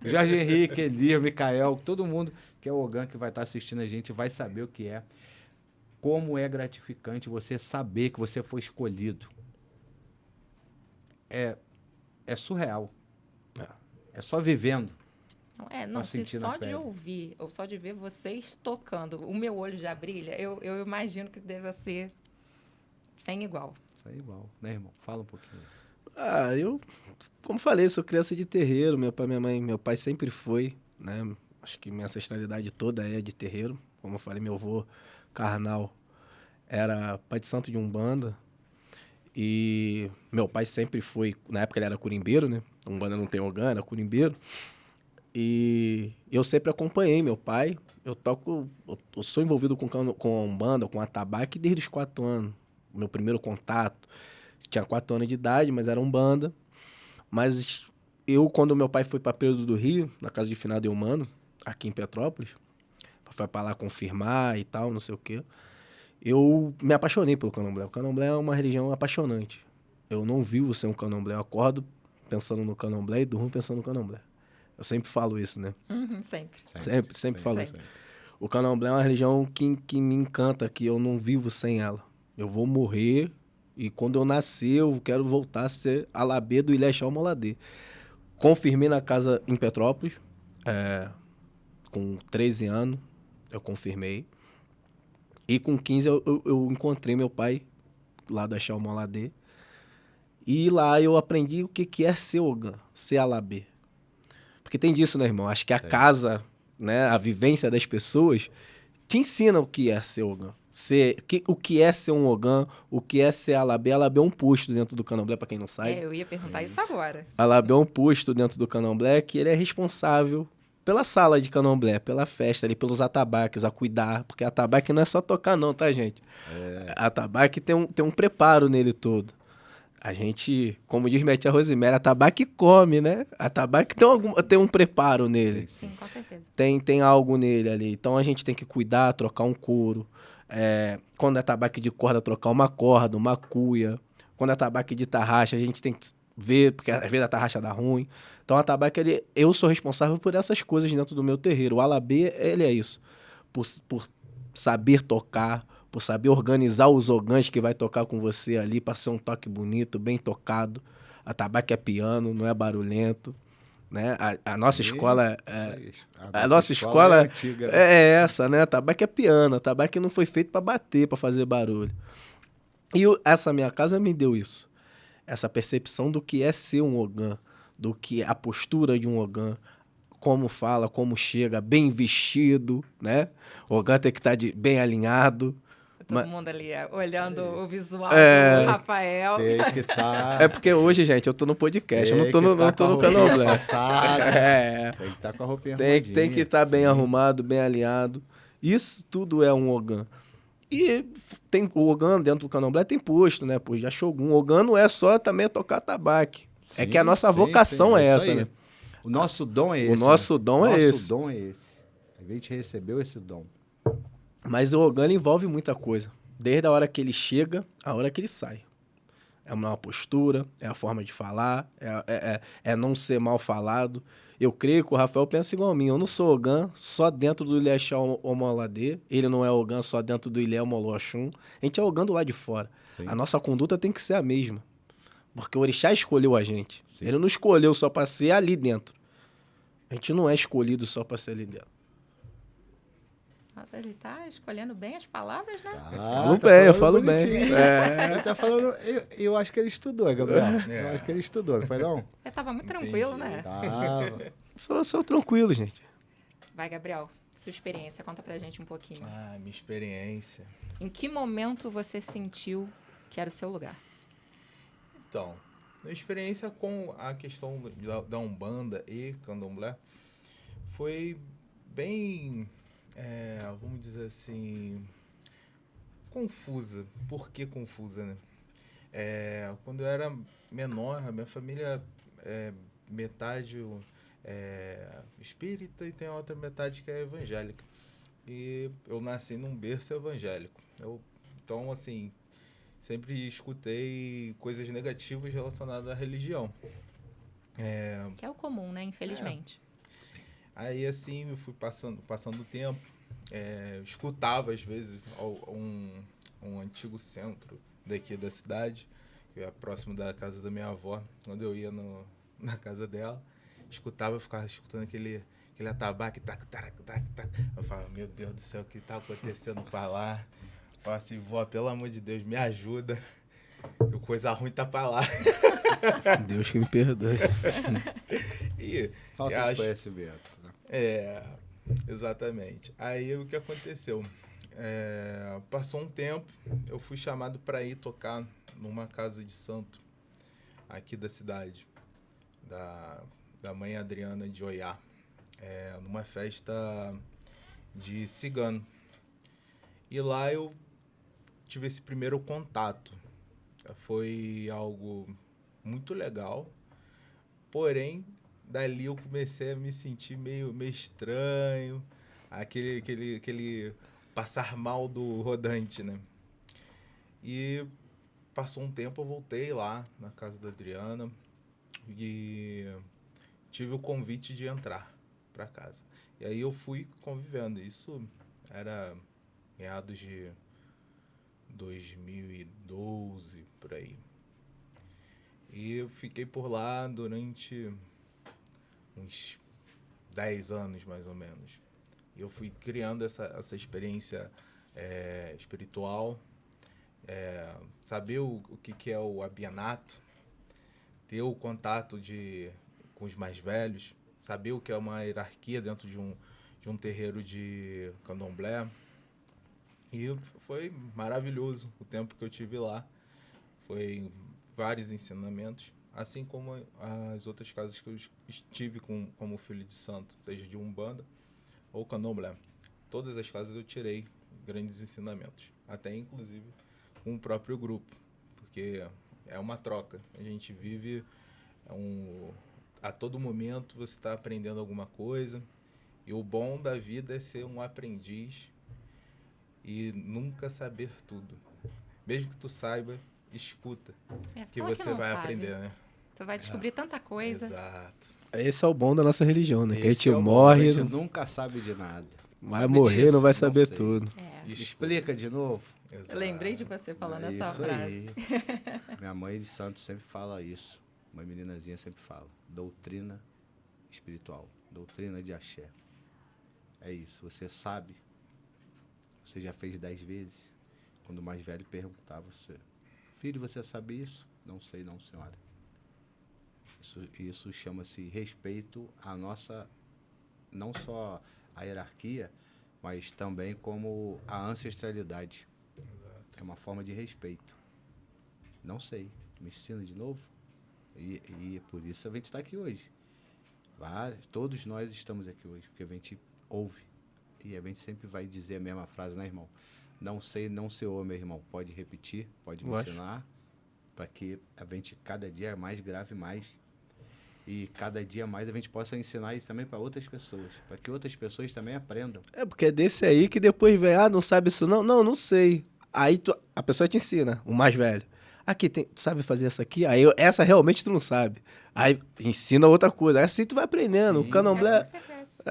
o Jorge Henrique, Elir, Micael, todo mundo que é o Ogã que vai estar assistindo a gente vai saber o que é. Como é gratificante você saber que você foi escolhido. É surreal. É só vivendo. Não, Pra se sentir só na de pele. ouvir, ou só de ver vocês tocando, o meu olho já brilha, eu imagino que deva ser sem igual. Isso é igual, né, irmão? Fala um pouquinho. Eu, como falei, sou criança de terreiro, meu pai, minha mãe, meu pai sempre foi, né? Acho que minha ancestralidade toda é de terreiro. Como eu falei, meu avô carnal era pai de santo de Umbanda. E meu pai sempre foi, na época ele era curimbeiro, né? Umbanda não tem Ogã, era curimbeiro. E eu sempre acompanhei meu pai. Eu sou envolvido com a Umbanda, com atabaque desde os 4 anos. Meu primeiro contato. Tinha 4 anos de idade, mas era Umbanda. Mas quando meu pai foi para Pedro do Rio, na casa de finado Eumano, aqui em Petrópolis, foi para lá confirmar e tal, não sei o quê, eu me apaixonei pelo candomblé. O candomblé é uma religião apaixonante. Eu não vivo sem um candomblé. Eu acordo pensando no candomblé e durmo pensando no candomblé. Eu sempre falo isso, né? Sempre. Sempre falo Sempre. isso. O candomblé é uma religião que me encanta, que eu não vivo sem ela. Eu vou morrer e quando eu nascer eu quero voltar a ser Alabê do Ilé Chau Moladê. Confirmei na casa em Petrópolis, com 13 anos, eu confirmei. E com 15 eu encontrei meu pai lá do Chau Moladê. E lá eu aprendi o que é ser Ogã, ser Alabê. Porque tem disso, né, irmão? Acho que a casa, né, a vivência das pessoas te ensina o que é ser Ogã. O que é ser um Ogã, o que é ser Alabê. Alabê é um posto dentro do candomblé, para quem não sabe. Eu ia perguntar isso agora. Alabê é um posto dentro do candomblé que ele é responsável pela sala de candomblé, pela festa ali, pelos atabaques, a cuidar. Porque atabaque não é só tocar não, tá, gente? Atabaque tem um preparo nele todo. A gente, como diz minha tia Rosemary, atabaque come, né? Atabaque tem um preparo nele. Sim, com certeza. Tem algo nele ali. Então a gente tem que cuidar, trocar um couro. Quando é tabaque de corda, trocar uma corda, uma cuia. Quando é tabaque de tarraxa, a gente tem que ver, porque às vezes a tarraxa dá ruim. Então a tabaque, eu sou responsável por essas coisas dentro do meu terreiro. O Alabê, ele é isso. Por saber tocar, por saber organizar os ogãs que vai tocar com você ali para ser um toque bonito, bem tocado. A tabaque é piano, não é barulhento. Né? A nossa escola a nossa escola é antiga, né? é essa, né? Tabaque é piano, tabaque não foi feito para bater, para fazer barulho. E essa minha casa me deu isso. Essa percepção do que é ser um ogã, do que é a postura de um ogã, como fala, como chega, bem vestido, né? O ogã tem que estar bem alinhado. Todo mundo ali olhando o visual do Rafael. Tem que estar. É porque hoje, gente, eu tô no podcast, eu não tô no candomblé. Tem que estar com a roupinha tem que estar bem arrumado, bem alinhado. Isso tudo é um ogã. E o ogã dentro do candomblé tem posto, né? Pois já Shogun. O ogã não é só também tocar tabaque. É que a nossa vocação é essa, né? O nosso dom é esse. O nosso dom é esse. O nosso dom é esse. A gente recebeu esse dom. Mas o ogã envolve muita coisa. Desde a hora que ele chega, a hora que ele sai. é uma postura, é a forma de falar, é não ser mal falado. Eu creio que o Rafael pensa igual a mim. Eu não sou Ogã só dentro do Ilé Omoladê. Ele não é Ogã só dentro do Ilé Omoloxum. A gente é Ogã do lado de fora. Sim. A nossa conduta tem que ser a mesma. Porque o Orixá escolheu a gente. Sim. Ele não escolheu só para ser ali dentro. A gente não é escolhido só para ser ali dentro. Nossa, ele tá escolhendo bem as palavras, né? Falo bem, eu falo bem. Ele tá falando... Eu acho que ele estudou, Gabriel. Eu acho que ele estudou, não foi não? Ele tava muito tranquilo, né? Tava. Sou tranquilo, gente. Vai, Gabriel, sua experiência, conta pra gente um pouquinho. Minha experiência. Em que momento você sentiu que era o seu lugar? Então, minha experiência com a questão da Umbanda e Candomblé foi bem, vamos dizer assim, confusa. Por que confusa, né? Quando eu era menor, a minha família é metade espírita e tem a outra metade que é evangélica. E eu nasci num berço evangélico. Então, assim, sempre escutei coisas negativas relacionadas à religião. Que é o comum, né? Infelizmente. Aí, assim, eu fui passando o tempo, escutava, às vezes, um antigo centro daqui da cidade, que é próximo da casa da minha avó. Quando eu ia na casa dela, ficava escutando aquele atabaque, tac, tac, tac, tac. Eu falava, meu Deus do céu, o que tá acontecendo pra lá? Eu falava assim, vó, pelo amor de Deus, me ajuda, que coisa ruim tá pra lá. Deus que me perdoe. Falta de conhecimento, né? Exatamente. Aí o que aconteceu? Passou um tempo, eu fui chamado para ir tocar numa casa de santo aqui da cidade, da mãe Adriana de Oiá, numa festa de cigano. E lá eu tive esse primeiro contato. Foi algo muito legal, porém, dali eu comecei a me sentir meio estranho, aquele passar mal do rodante, né? E passou um tempo, eu voltei lá na casa da Adriana e tive o convite de entrar para casa. E aí eu fui convivendo. Isso era meados de 2012, por aí. E eu fiquei por lá durante uns 10 anos, mais ou menos. E eu fui criando essa experiência espiritual, saber o que é o abianato, ter o contato com os mais velhos, saber o que é uma hierarquia dentro de um terreiro de candomblé. E foi maravilhoso o tempo que eu tive lá. Foi vários ensinamentos, assim como as outras casas que eu estive como filho de santo, seja de Umbanda ou Candomblé. Todas as casas eu tirei grandes ensinamentos, até inclusive com o próprio grupo, porque é uma troca. A gente vive a todo momento você está aprendendo alguma coisa, e o bom da vida é ser um aprendiz e nunca saber tudo. Mesmo que tu saiba, escuta, que você não vai sabe. aprender, né? Tu vai descobrir tanta coisa. Exato. Esse é o bom da nossa religião, né? Que a gente Esse é o bom, morre, a gente nunca sabe de nada. vai Sabe morrer, disso? não vai Não saber sei. tudo. Explica de novo. Exato. Eu lembrei de você falando É essa isso frase. aí. Minha mãe de santo sempre fala isso. Uma meninazinha sempre fala. Doutrina espiritual. Doutrina de axé. É isso. Você sabe. Você já fez 10 vezes. Quando o mais velho perguntava você, filho, você sabe isso? Não sei não, senhora. Isso chama-se respeito à nossa, não só a hierarquia, mas também como a ancestralidade. Exato. É uma forma de respeito. Não sei. Me ensina de novo? E por isso a gente está aqui hoje. Todos nós estamos aqui hoje, porque a gente ouve. E a gente sempre vai dizer a mesma frase, né, irmão? Não sei, não se ouve, meu irmão. Pode repetir, pode me ensinar, para que a gente cada dia é mais grave mais. E cada dia mais a gente possa ensinar isso também para outras pessoas, para que outras pessoas também aprendam. É porque é desse aí que depois vem, não sabe isso não? Não sei. Aí a pessoa te ensina, o mais velho. Aqui, tu sabe fazer essa aqui? Aí essa realmente tu não sabe. Aí ensina outra coisa. Aí assim tu vai aprendendo. Sim. O candomblé... É assim que você cresce.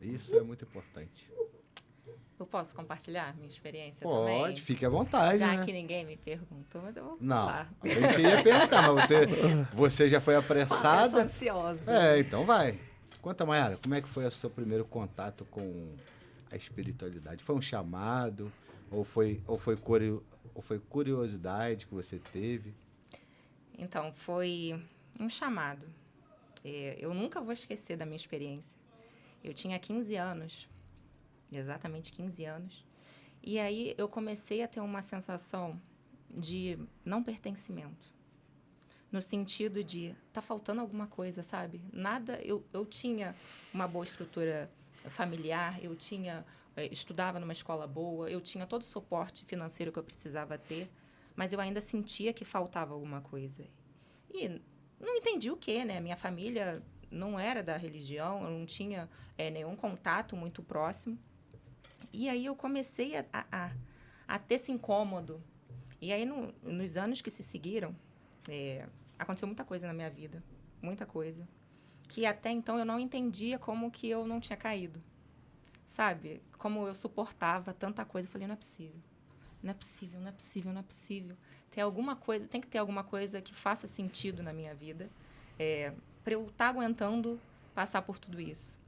Isso é muito importante. Eu posso compartilhar minha experiência também? Pode, fique à vontade, Já né? que ninguém me perguntou, mas eu vou Não, falar. a gente ia perguntar, mas você já foi Eu sou apressada. ansiosa. Então vai. Conta, Mayara, como é que foi o seu primeiro contato com a espiritualidade? Foi um chamado? Ou foi curiosidade que você teve? Então, foi um chamado. Eu nunca vou esquecer da minha experiência. Eu tinha 15 anos, exatamente 15 anos, e aí eu comecei a ter uma sensação de não pertencimento. No sentido de, tá faltando alguma coisa, sabe? Nada, eu tinha uma boa estrutura familiar, estudava numa escola boa, eu tinha todo o suporte financeiro que eu precisava ter, mas eu ainda sentia que faltava alguma coisa. E não entendi o quê, né? Minha família não era da religião, eu não tinha nenhum contato muito próximo. E aí eu comecei a ter esse incômodo. E aí, nos anos que se seguiram, aconteceu muita coisa na minha vida. Muita coisa. Que até então eu não entendia como que eu não tinha caído. Sabe? Como eu suportava tanta coisa. Eu falei, não é possível. Não é possível, não é possível, não é possível. Tem que ter alguma coisa que faça sentido na minha vida para eu estar aguentando passar por tudo isso.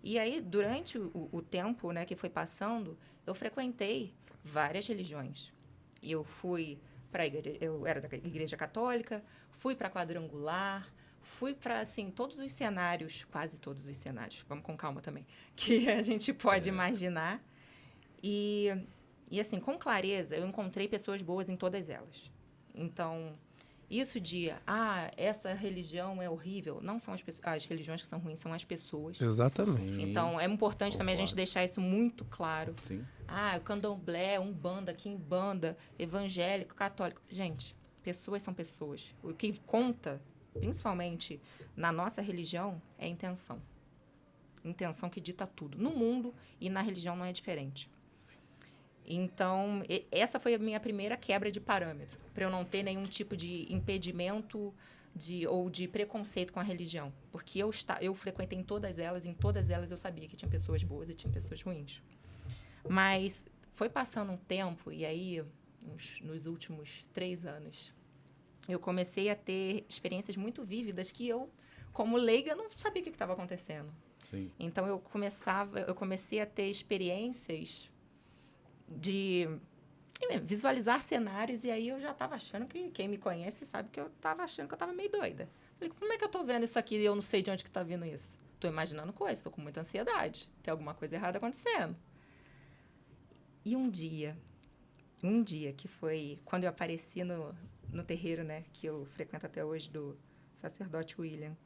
E aí, durante o tempo, né, que foi passando, eu frequentei várias religiões. E eu fui para a igreja, eu era da igreja católica, fui para a quadrangular, fui para, assim, todos os cenários, quase todos os cenários, vamos com calma também, que a gente pode imaginar. E, assim, com clareza, eu encontrei pessoas boas em todas elas. Então, isso de, essa religião é horrível, não são as religiões que são ruins, são as pessoas. Exatamente. Então, é importante também a gente deixar isso muito claro. Sim. O candomblé, umbanda, quimbanda, evangélico, católico. Gente, pessoas são pessoas. O que conta, principalmente na nossa religião, é a intenção. Intenção que dita tudo. No mundo e na religião não é diferente. Então, essa foi a minha primeira quebra de parâmetro, para eu não ter nenhum tipo de impedimento ou de preconceito com a religião. Porque eu frequentei em todas elas eu sabia que tinha pessoas boas e tinha pessoas ruins. Mas foi passando um tempo, e aí, nos últimos 3 anos, eu comecei a ter experiências muito vívidas que eu, como leiga, não sabia o que estava acontecendo. Sim. Então, eu comecei a ter experiências de visualizar cenários, e aí eu já estava achando que, quem me conhece sabe que eu estava achando que eu estava meio doida. Falei, como é que eu estou vendo isso aqui e eu não sei de onde que está vindo isso? Estou imaginando coisas, estou com muita ansiedade, tem alguma coisa errada acontecendo. E um dia que foi quando eu apareci no terreiro, né, que eu frequento até hoje, do sacerdote William.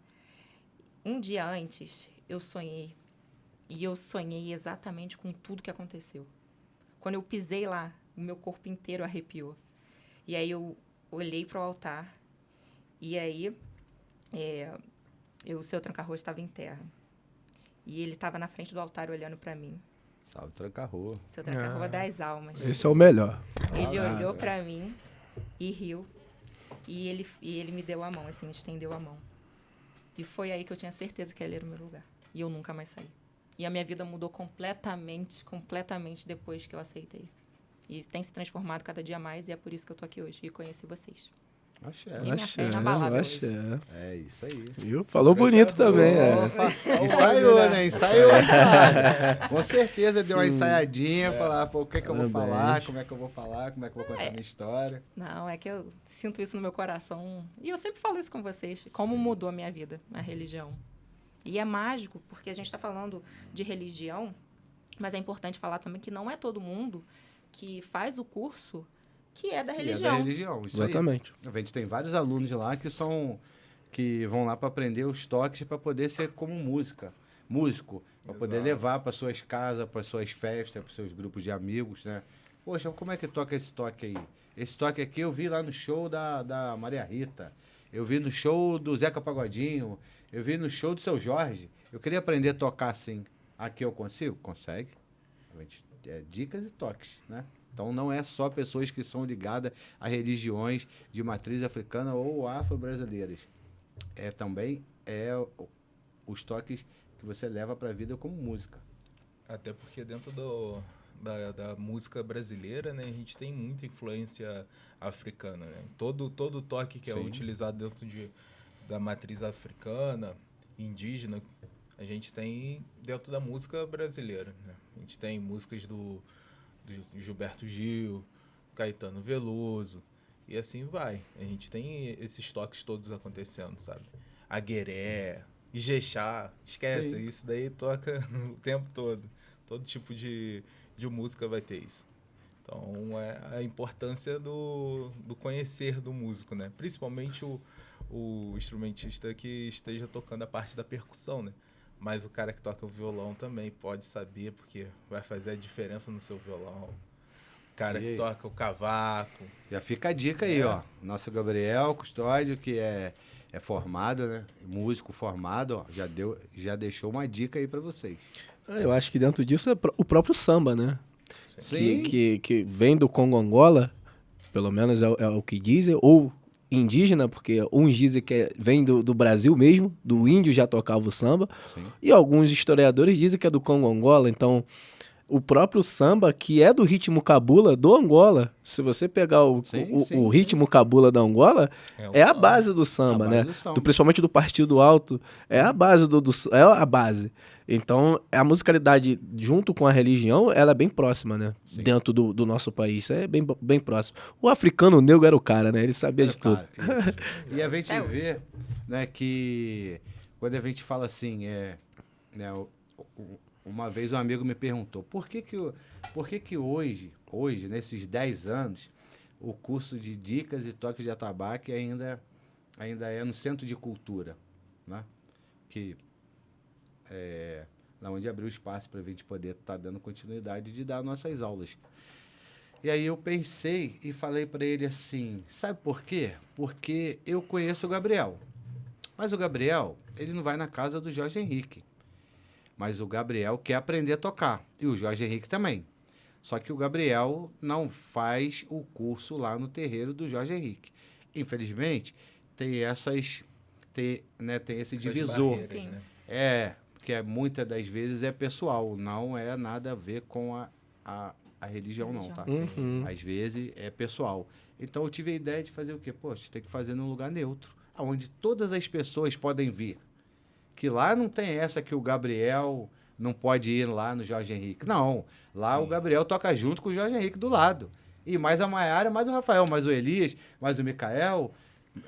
Um dia antes, eu sonhei, e eu sonhei exatamente com tudo que aconteceu. Quando eu pisei lá, o meu corpo inteiro arrepiou. E aí eu olhei para o altar, e aí o seu Tranca-Rua estava em terra. E ele estava na frente do altar olhando para mim. Salve, Tranca-Rua. Seu Tranca-Rua das Almas. Esse é o melhor. Ele olhou para mim e riu. E ele me deu a mão, assim, estendeu a mão. E foi aí que eu tinha certeza que ele era o meu lugar. E eu nunca mais saí. E a minha vida mudou completamente depois que eu aceitei. E tem se transformado cada dia mais, e é por isso que eu tô aqui hoje. E conheci vocês. Axé. E minha fé é inabalável hoje. É isso aí. Viu? Falou bonito também, Ensaiou, né? Ensaiou. Com certeza deu uma ensaiadinha, falar, o que é que eu vou falar, como é que eu vou falar, como é que eu vou contar a minha história. Não, é que eu sinto isso no meu coração. E eu sempre falo isso com vocês. Como mudou a minha vida, a religião. E é mágico, porque a gente está falando de religião, mas é importante falar também que não é todo mundo que faz o curso que é da religião. É da religião, isso Exatamente. aí. A gente tem vários alunos lá que vão lá para aprender os toques para poder ser como músico, para poder levar para suas casas, para suas festas, para seus grupos de amigos, né? Poxa, como é que toca esse toque aí? Esse toque aqui eu vi lá no show da Maria Rita, eu vi no show do Zeca Pagodinho, eu vi no show do Seu Jorge. Eu queria aprender a tocar assim. Aqui eu consigo? Consegue. Dicas e toques, né? Então, não é só pessoas que são ligadas a religiões de matriz africana ou afro-brasileiras. Também os toques que você leva para a vida como música. Até porque dentro da música brasileira, né, a gente tem muita influência africana, né? Todo toque que é Sim. utilizado dentro da matriz africana, indígena, a gente tem dentro da música brasileira, né? A gente tem músicas do Gilberto Gil, Caetano Veloso, e assim vai. A gente tem esses toques todos acontecendo, sabe? Agueré, Ijexá, esquece, Sim. isso daí toca o tempo todo. Todo tipo de música vai ter isso. Então, é a importância do conhecer do músico, né? Principalmente o instrumentista que esteja tocando a parte da percussão, né? Mas o cara que toca o violão também pode saber, porque vai fazer a diferença no seu violão. O cara que toca o cavaco. Já fica a dica aí, ó. Nosso Gabriel Custódio, que é formado, né? Músico formado, ó, já deixou uma dica aí para vocês. Eu acho que dentro disso é o próprio samba, né? Sim. Que vem do Congo-Angola, pelo menos é o que dizem, ou indígena, porque uns dizem que vem do Brasil mesmo, do índio já tocava o samba, Sim. e alguns historiadores dizem que é do Congo-Angola, então o próprio samba, que é do ritmo cabula do Angola, se você pegar o ritmo cabula da Angola, é a base do samba, né? Principalmente do Partido Alto, é a base é a base. Então, a musicalidade, junto com a religião, ela é bem próxima, né? Sim. Dentro do nosso país, é bem próximo. O africano negro era o cara, né? Ele sabia de tudo. E a gente vê, né, que quando a gente fala assim, né, uma vez um amigo me perguntou, por que hoje, nesses 10 anos, o curso de dicas e toques de atabaque ainda é no Centro de Cultura, né? Que lá onde abriu espaço para a gente poder estar dando continuidade de dar nossas aulas. E aí eu pensei e falei para ele assim, sabe por quê? Porque eu conheço o Gabriel. Mas o Gabriel, ele não vai na casa do Jorge Henrique. Mas o Gabriel quer aprender a tocar. E o Jorge Henrique também. Só que o Gabriel não faz o curso lá no terreiro do Jorge Henrique. Infelizmente, tem esse divisor. Sim. Né? Porque muitas das vezes é pessoal, não é nada a ver com a religião, não, tá? Uhum. Às vezes é pessoal. Então eu tive a ideia de fazer o quê? Poxa, tem que fazer num lugar neutro, onde todas as pessoas podem vir. Que lá não tem essa que o Gabriel não pode ir lá no Jorge Henrique. Não, lá o Gabriel toca junto com o Jorge Henrique do lado. E mais a Maiara, mais o Rafael, mais o Elias, mais o Micael,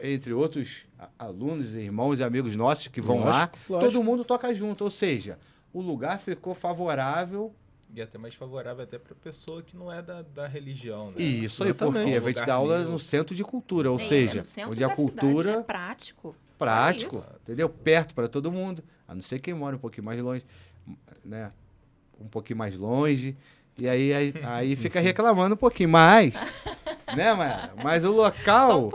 entre outros alunos, irmãos e amigos nossos que vão lá. Todo mundo toca junto, ou seja, o lugar ficou favorável. E até mais favorável até para a pessoa que não é da religião, né? Isso aí, porque a gente dá aula no Centro de Cultura, ou seja, onde a cultura... Cidade, né? Prático, entendeu? Perto para todo mundo, a não ser quem mora um pouquinho mais longe, né? Um pouquinho mais longe, e aí fica reclamando um pouquinho, né, Mayara? Mas o local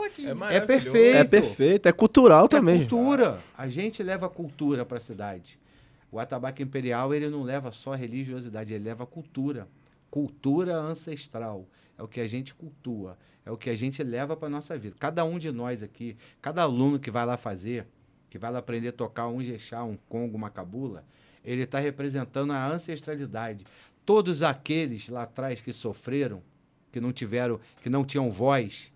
é perfeito. É perfeito, é cultural também. É cultura. A gente leva cultura para a cidade. O Atabaque Imperial, ele não leva só religiosidade, ele leva cultura. Cultura ancestral. É o que a gente cultua. É o que a gente leva para a nossa vida. Cada um de nós aqui, cada aluno que vai lá fazer, que vai lá aprender a tocar um jexá, um congo, uma cabula, ele está representando a ancestralidade. Todos aqueles lá atrás que sofreram, que não tinham voz,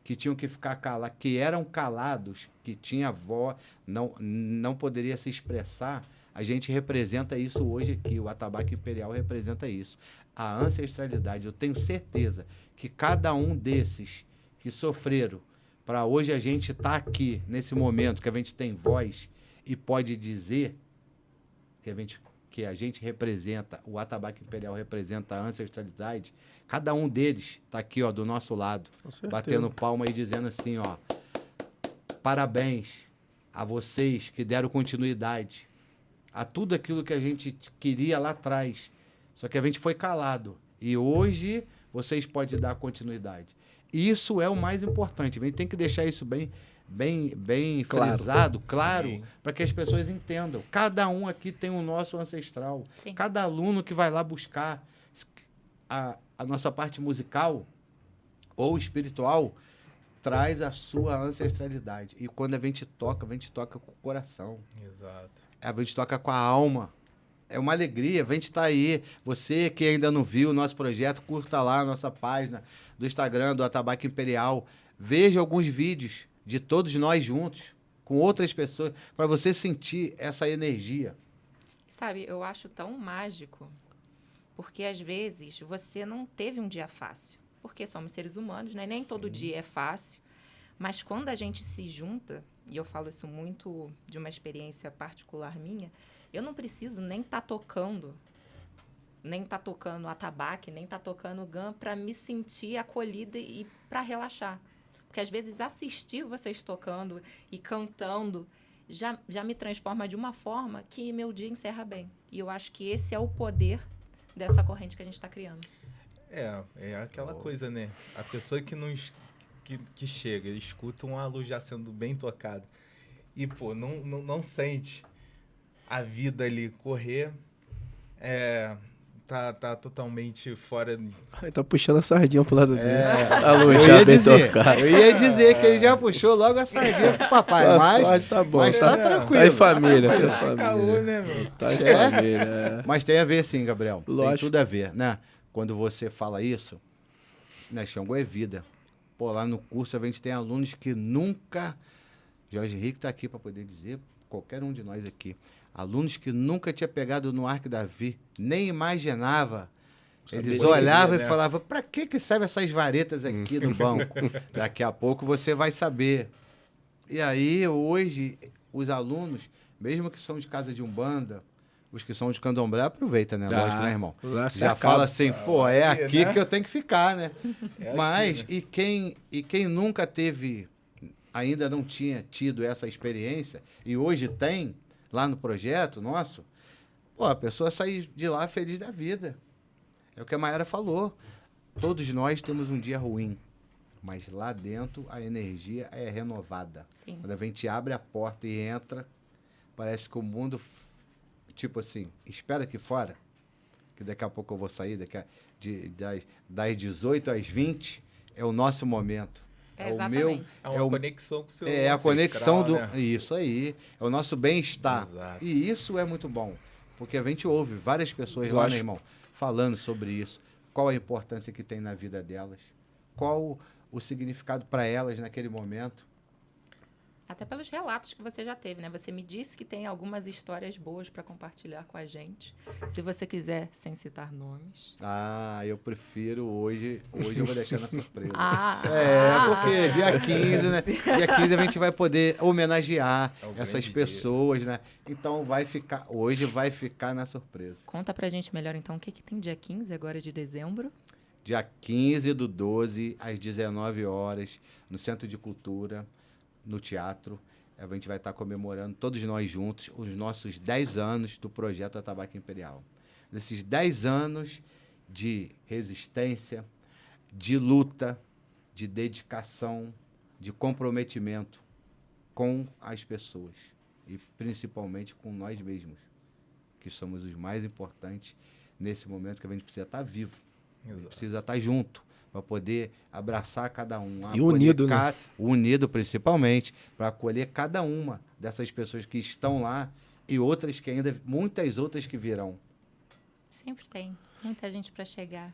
que tinham que ficar calados, que eram calados, que tinha voz, não poderia se expressar, a gente representa isso hoje aqui, o Atabaque Imperial representa isso. A ancestralidade, eu tenho certeza que cada um desses que sofreram, para hoje a gente estar aqui, nesse momento que a gente tem voz e pode dizer que a gente representa, o Atabaque Imperial representa a ancestralidade, cada um deles está aqui, ó, do nosso lado, batendo palma e dizendo assim, ó, parabéns a vocês que deram continuidade a tudo aquilo que a gente queria lá atrás, só que a gente foi calado, e hoje vocês podem dar continuidade. Isso é o mais importante, a gente tem que deixar isso bem frisado, claro, para que as pessoas entendam. Cada um aqui tem o nosso ancestral. Sim. Cada aluno que vai lá buscar a nossa parte musical ou espiritual traz a sua ancestralidade. E quando a gente toca com o coração. Exato. A gente toca com a alma. É uma alegria, a gente estar aí. Você que ainda não viu o nosso projeto, curta lá a nossa página do Instagram, do Atabaque Imperial. Veja alguns vídeos de todos nós juntos, com outras pessoas, para você sentir essa energia. Sabe, eu acho tão mágico, porque às vezes você não teve um dia fácil, porque somos seres humanos, né? Nem todo dia é fácil, mas quando a gente se junta, e eu falo isso muito de uma experiência particular minha, eu não preciso nem estar tocando atabaque, nem estar tocando GAN para me sentir acolhida e para relaxar. Porque às vezes assistir vocês tocando e cantando já me transforma de uma forma que meu dia encerra bem. E eu acho que esse é o poder dessa corrente que a gente está criando. É aquela coisa, né? A pessoa que chega, ele escuta um alu já sendo bem tocado e, pô, não sente a vida ali correr, tá totalmente fora. Ele tá puxando a sardinha pro lado dele. A Eu luz já ia bem dizer, tocada. eu ia dizer que ele já puxou logo a sardinha pro papai, Tá mas, sorte, tá bom, mas tá tranquilo. Tá em família, tá em Caô, família. né, meu? Tá em família, Mas tem a ver sim, Gabriel. Tem Lógico. tudo a ver, né? Quando você fala isso, né, Xangô é vida. Pô, lá no curso a gente tem alunos que nunca... Jorge Henrique tá aqui para poder dizer, qualquer um de nós aqui. Alunos que nunca tinha pegado no Arco Davi, nem imaginava. Eles olhavam e falavam, para que servem essas varetas aqui no banco? Daqui a pouco você vai saber. E aí, hoje, os alunos, mesmo que são de casa de Umbanda, os que são de Candomblé, aproveita, né? Lógico, né, irmão? Lá se Já acaba. fala assim, pô, é Aí, aqui né? que eu tenho que ficar, né? Mas, aqui, né? e quem nunca teve, ainda não tinha tido essa experiência, e hoje tem, lá no projeto nosso, pô, a pessoa sai de lá feliz da vida. É o que a Mayara falou. Todos nós temos um dia ruim, mas lá dentro a energia é renovada. Sim. Quando a gente abre a porta e entra, parece que o mundo, tipo assim, espera aqui fora, que daqui a pouco eu vou sair, das 18 às 20, é o nosso momento. É o meu... Exatamente. É uma conexão com o seu É a conexão do... né? Isso aí. É o nosso bem-estar. Exato. E isso é muito bom. Porque a gente ouve várias pessoas lá, Lógico. meu irmão, falando sobre isso. Qual a importância que tem na vida delas. Qual o significado para elas naquele momento. Até pelos relatos que você já teve, né? Você me disse que tem algumas histórias boas para compartilhar com a gente. Se você quiser, sem citar nomes. Ah, eu prefiro hoje eu vou deixar na surpresa. Porque dia 15, né? Dia 15 a gente vai poder homenagear É o essas grande pessoas, né? Então hoje vai ficar na surpresa. Conta pra gente melhor, então, o que tem dia 15 agora de dezembro? Dia 15/12, às 19 horas, no Centro de Cultura, no teatro. A gente vai estar comemorando, todos nós juntos, os nossos 10 anos do projeto Atabaque Imperial. Nesses 10 anos de resistência, de luta, de dedicação, de comprometimento com as pessoas e principalmente com nós mesmos, que somos os mais importantes nesse momento que a gente precisa estar vivo. Exato. Precisa estar junto para poder abraçar cada um. E unido, né? Unido, principalmente, para acolher cada uma dessas pessoas que estão lá e outras que ainda, muitas outras que virão. Sempre tem muita gente para chegar.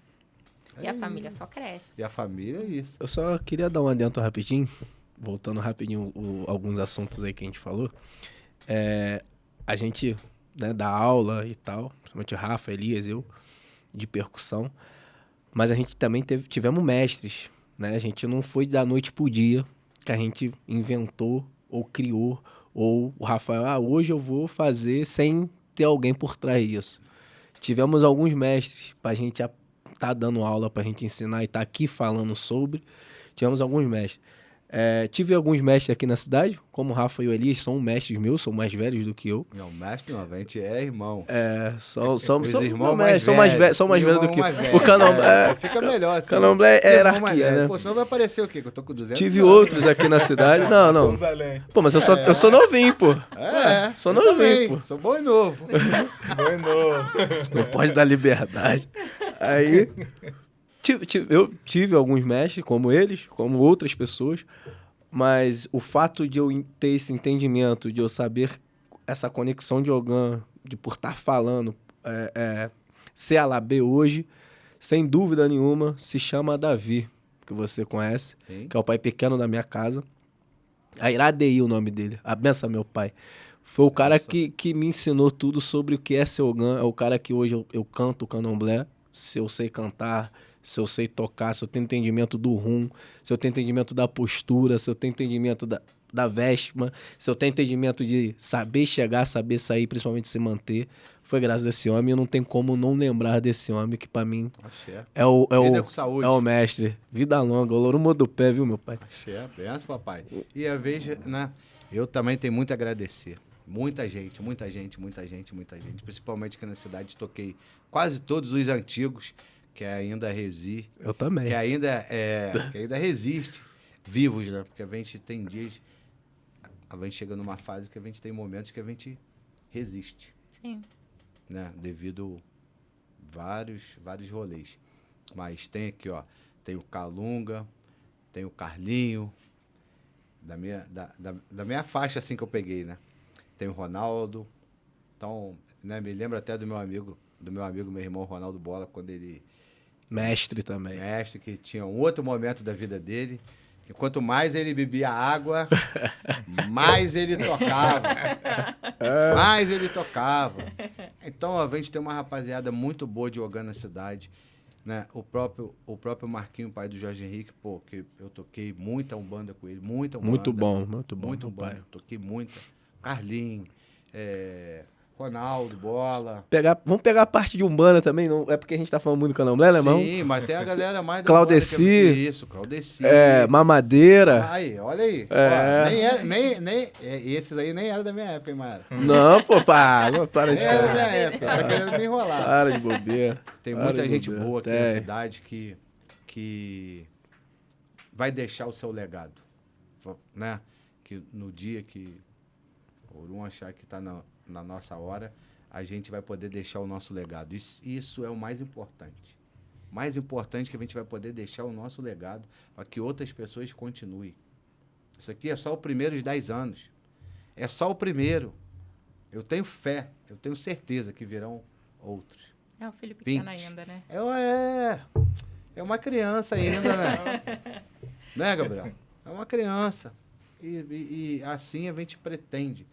E a família só cresce. E a família é isso. Eu só queria dar um adendo rapidinho, voltando rapidinho alguns assuntos aí que a gente falou. A gente, né, dá aula e tal, principalmente Rafa, Elias, eu, de percussão. Mas a gente também tivemos mestres, né? A gente não foi da noite pro dia que a gente inventou ou criou, ou o Rafael, hoje eu vou fazer sem ter alguém por trás disso. Tivemos alguns mestres pra gente tá dando aula, pra gente ensinar e tá aqui falando sobre. Tivemos alguns mestres. Tive alguns mestres aqui na cidade, como o Rafa e o Elias, são mestres meus, são mais velhos do que eu. Não, mestre não, a gente é irmão. São irmãos mais velhos do que eu. O Candomblé, fica melhor assim. Candomblé é Irmão mais hierarquia, velho. né? Pô, senão vai aparecer o quê? Que eu tô com 200 Tive anos. outros aqui na cidade. Não. Vamos além. Pô, mas eu sou novinho, pô. Sou eu novinho, também. pô. Sou bom e novo. Bom e novo. Não pode dar liberdade. Aí, Eu tive alguns mestres, como eles, como outras pessoas, mas o fato de eu ter esse entendimento, de eu saber essa conexão de Ogã, de por estar falando, ser Alabê hoje, sem dúvida nenhuma, se chama Davi, que você conhece, Sim. que é o pai pequeno da minha casa. A Iradeí, o nome dele. A benção, meu pai. Foi o cara que me ensinou tudo sobre o que é ser Ogã. É o cara que hoje eu canto o candomblé. Se eu sei cantar, se eu sei tocar, se eu tenho entendimento do rum, se eu tenho entendimento da postura, se eu tenho entendimento da véstima, se eu tenho entendimento de saber chegar, saber sair, principalmente se manter. Foi graças a esse homem. Eu não tenho como não lembrar desse homem, que pra mim Axé. é Com saúde. é o mestre. Vida longa. O Lorumo do pé, viu, meu pai? Axé, benção, papai. E a vez, né? Eu também tenho muito a agradecer. Muita gente. Principalmente aqui na cidade, toquei quase todos os antigos, que ainda resistem. Eu também. Que ainda resiste, vivos, né? Porque a gente tem dias, a gente chega numa fase que a gente tem momentos que a gente resiste, Sim. né? Devido vários rolês. Mas tem aqui, ó, tem o Calunga, tem o Carlinho, da minha faixa assim que eu peguei, né? Tem o Ronaldo. Então, né, me lembro até do meu amigo, meu irmão Ronaldo Bola, quando ele... Mestre também. Mestre, que tinha um outro momento da vida dele, que quanto mais ele bebia água, mais ele tocava. Mais ele tocava. Então, a gente tem uma rapaziada muito boa de Ogã na cidade, né? O próprio Marquinho, pai do Jorge Henrique, pô, que eu toquei muita Umbanda com ele, muita Umbanda. Muito bom, Muito meu Umbanda, pai. toquei muita. Carlinho, Ronaldo, Bola. Vamos pegar a parte de Umbanda também, não é porque a gente tá falando muito do candomblé, né, irmão? Sim, mas tem a galera mais da Claudeci. Umbanda que isso, Claudeci. Mamadeira. Aí, olha aí. É. Ó, esses aí nem eram da minha época, hein, Mara? Não, pô, para de Nem era da minha cara. época, tá querendo me enrolar. Para de bobeira. Tem Para muita de gente bobeira. boa aqui Tem. na cidade que vai deixar o seu legado, né? Que no dia que o Orum achar que tá na nossa hora, a gente vai poder deixar o nosso legado. Isso é o mais importante. Mais importante que a gente vai poder deixar o nosso legado para que outras pessoas continuem. Isso aqui é só o primeiro dos 10 anos. É só o primeiro. Eu tenho fé, eu tenho certeza que virão outros. É o filho pequeno 20. ainda, né? É uma criança ainda, né? Né, Gabriel? É uma criança. E assim a gente pretende.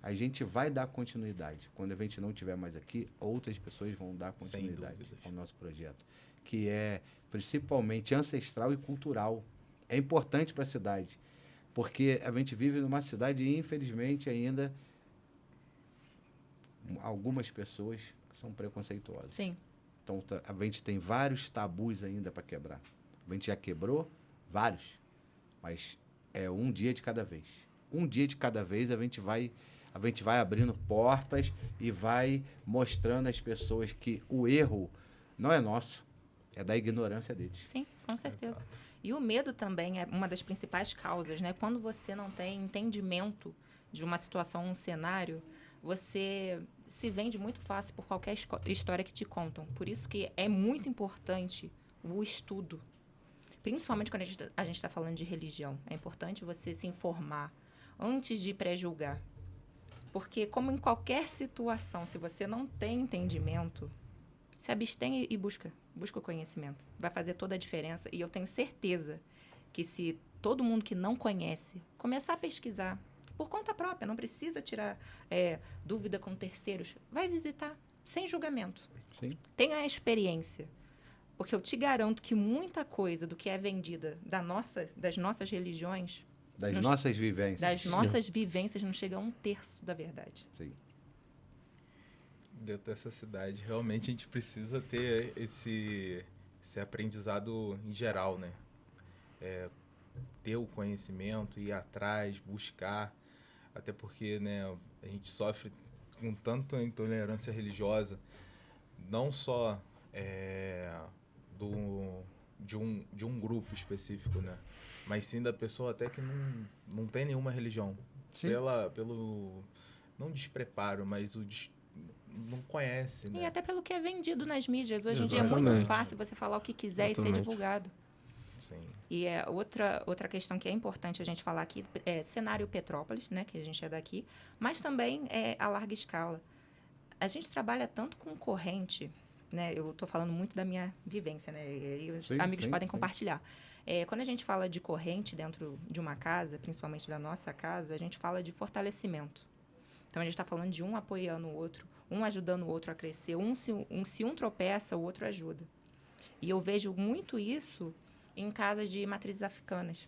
A gente vai dar continuidade. Quando a gente não estiver mais aqui, outras pessoas vão dar continuidade ao nosso projeto, que é principalmente ancestral e cultural. É importante para a cidade, porque a gente vive numa cidade e, infelizmente, ainda algumas pessoas são preconceituosas. Sim. Então, a gente tem vários tabus ainda para quebrar. A gente já quebrou vários, mas é um dia de cada vez. Um dia de cada vez a gente vai abrindo portas e vai mostrando às pessoas que o erro não é nosso, é da ignorância deles. Sim, com certeza. E o medo também é uma das principais causas, né? Quando você não tem entendimento de uma situação, um cenário, você se vende muito fácil por qualquer história que te contam. Por isso que é muito importante o estudo. Principalmente quando a gente está falando de religião. É importante você se informar antes de pré-julgar. Porque, como em qualquer situação, se você não tem entendimento, se abstenha e busca o conhecimento. Vai fazer toda a diferença. E eu tenho certeza que se todo mundo que não conhece começar a pesquisar por conta própria, não precisa tirar dúvida com terceiros, vai visitar sem julgamento. Sim. Tenha a experiência. Porque eu te garanto que muita coisa do que é vendida das nossas religiões... Das nossas vivências não chega a 1/3 da verdade. Sim. Dentro dessa cidade, realmente a gente precisa ter esse aprendizado em geral, né? Ter o conhecimento, ir atrás, buscar, até porque, né, a gente sofre com tanta intolerância religiosa, não só de um grupo específico, né? Mas sim da pessoa até que não tem nenhuma religião. Sim. Pelo não despreparo, mas não conhece, né? E até pelo que é vendido nas mídias. Hoje em dia é muito Exatamente. fácil você falar o que quiser e ser Exatamente. divulgado. Sim. E outra questão que é importante a gente falar aqui é cenário Petrópolis, né, que a gente é daqui, mas também é a larga escala. A gente trabalha tanto com corrente, né? Eu estou falando muito da minha vivência, né? E aí os Sim, amigos sim, podem sim. compartilhar. Quando a gente fala de corrente dentro de uma casa, principalmente da nossa casa, a gente fala de fortalecimento. Então, a gente está falando de um apoiando o outro, um ajudando o outro a crescer. Se um tropeça, o outro ajuda. E eu vejo muito isso em casas de matrizes africanas.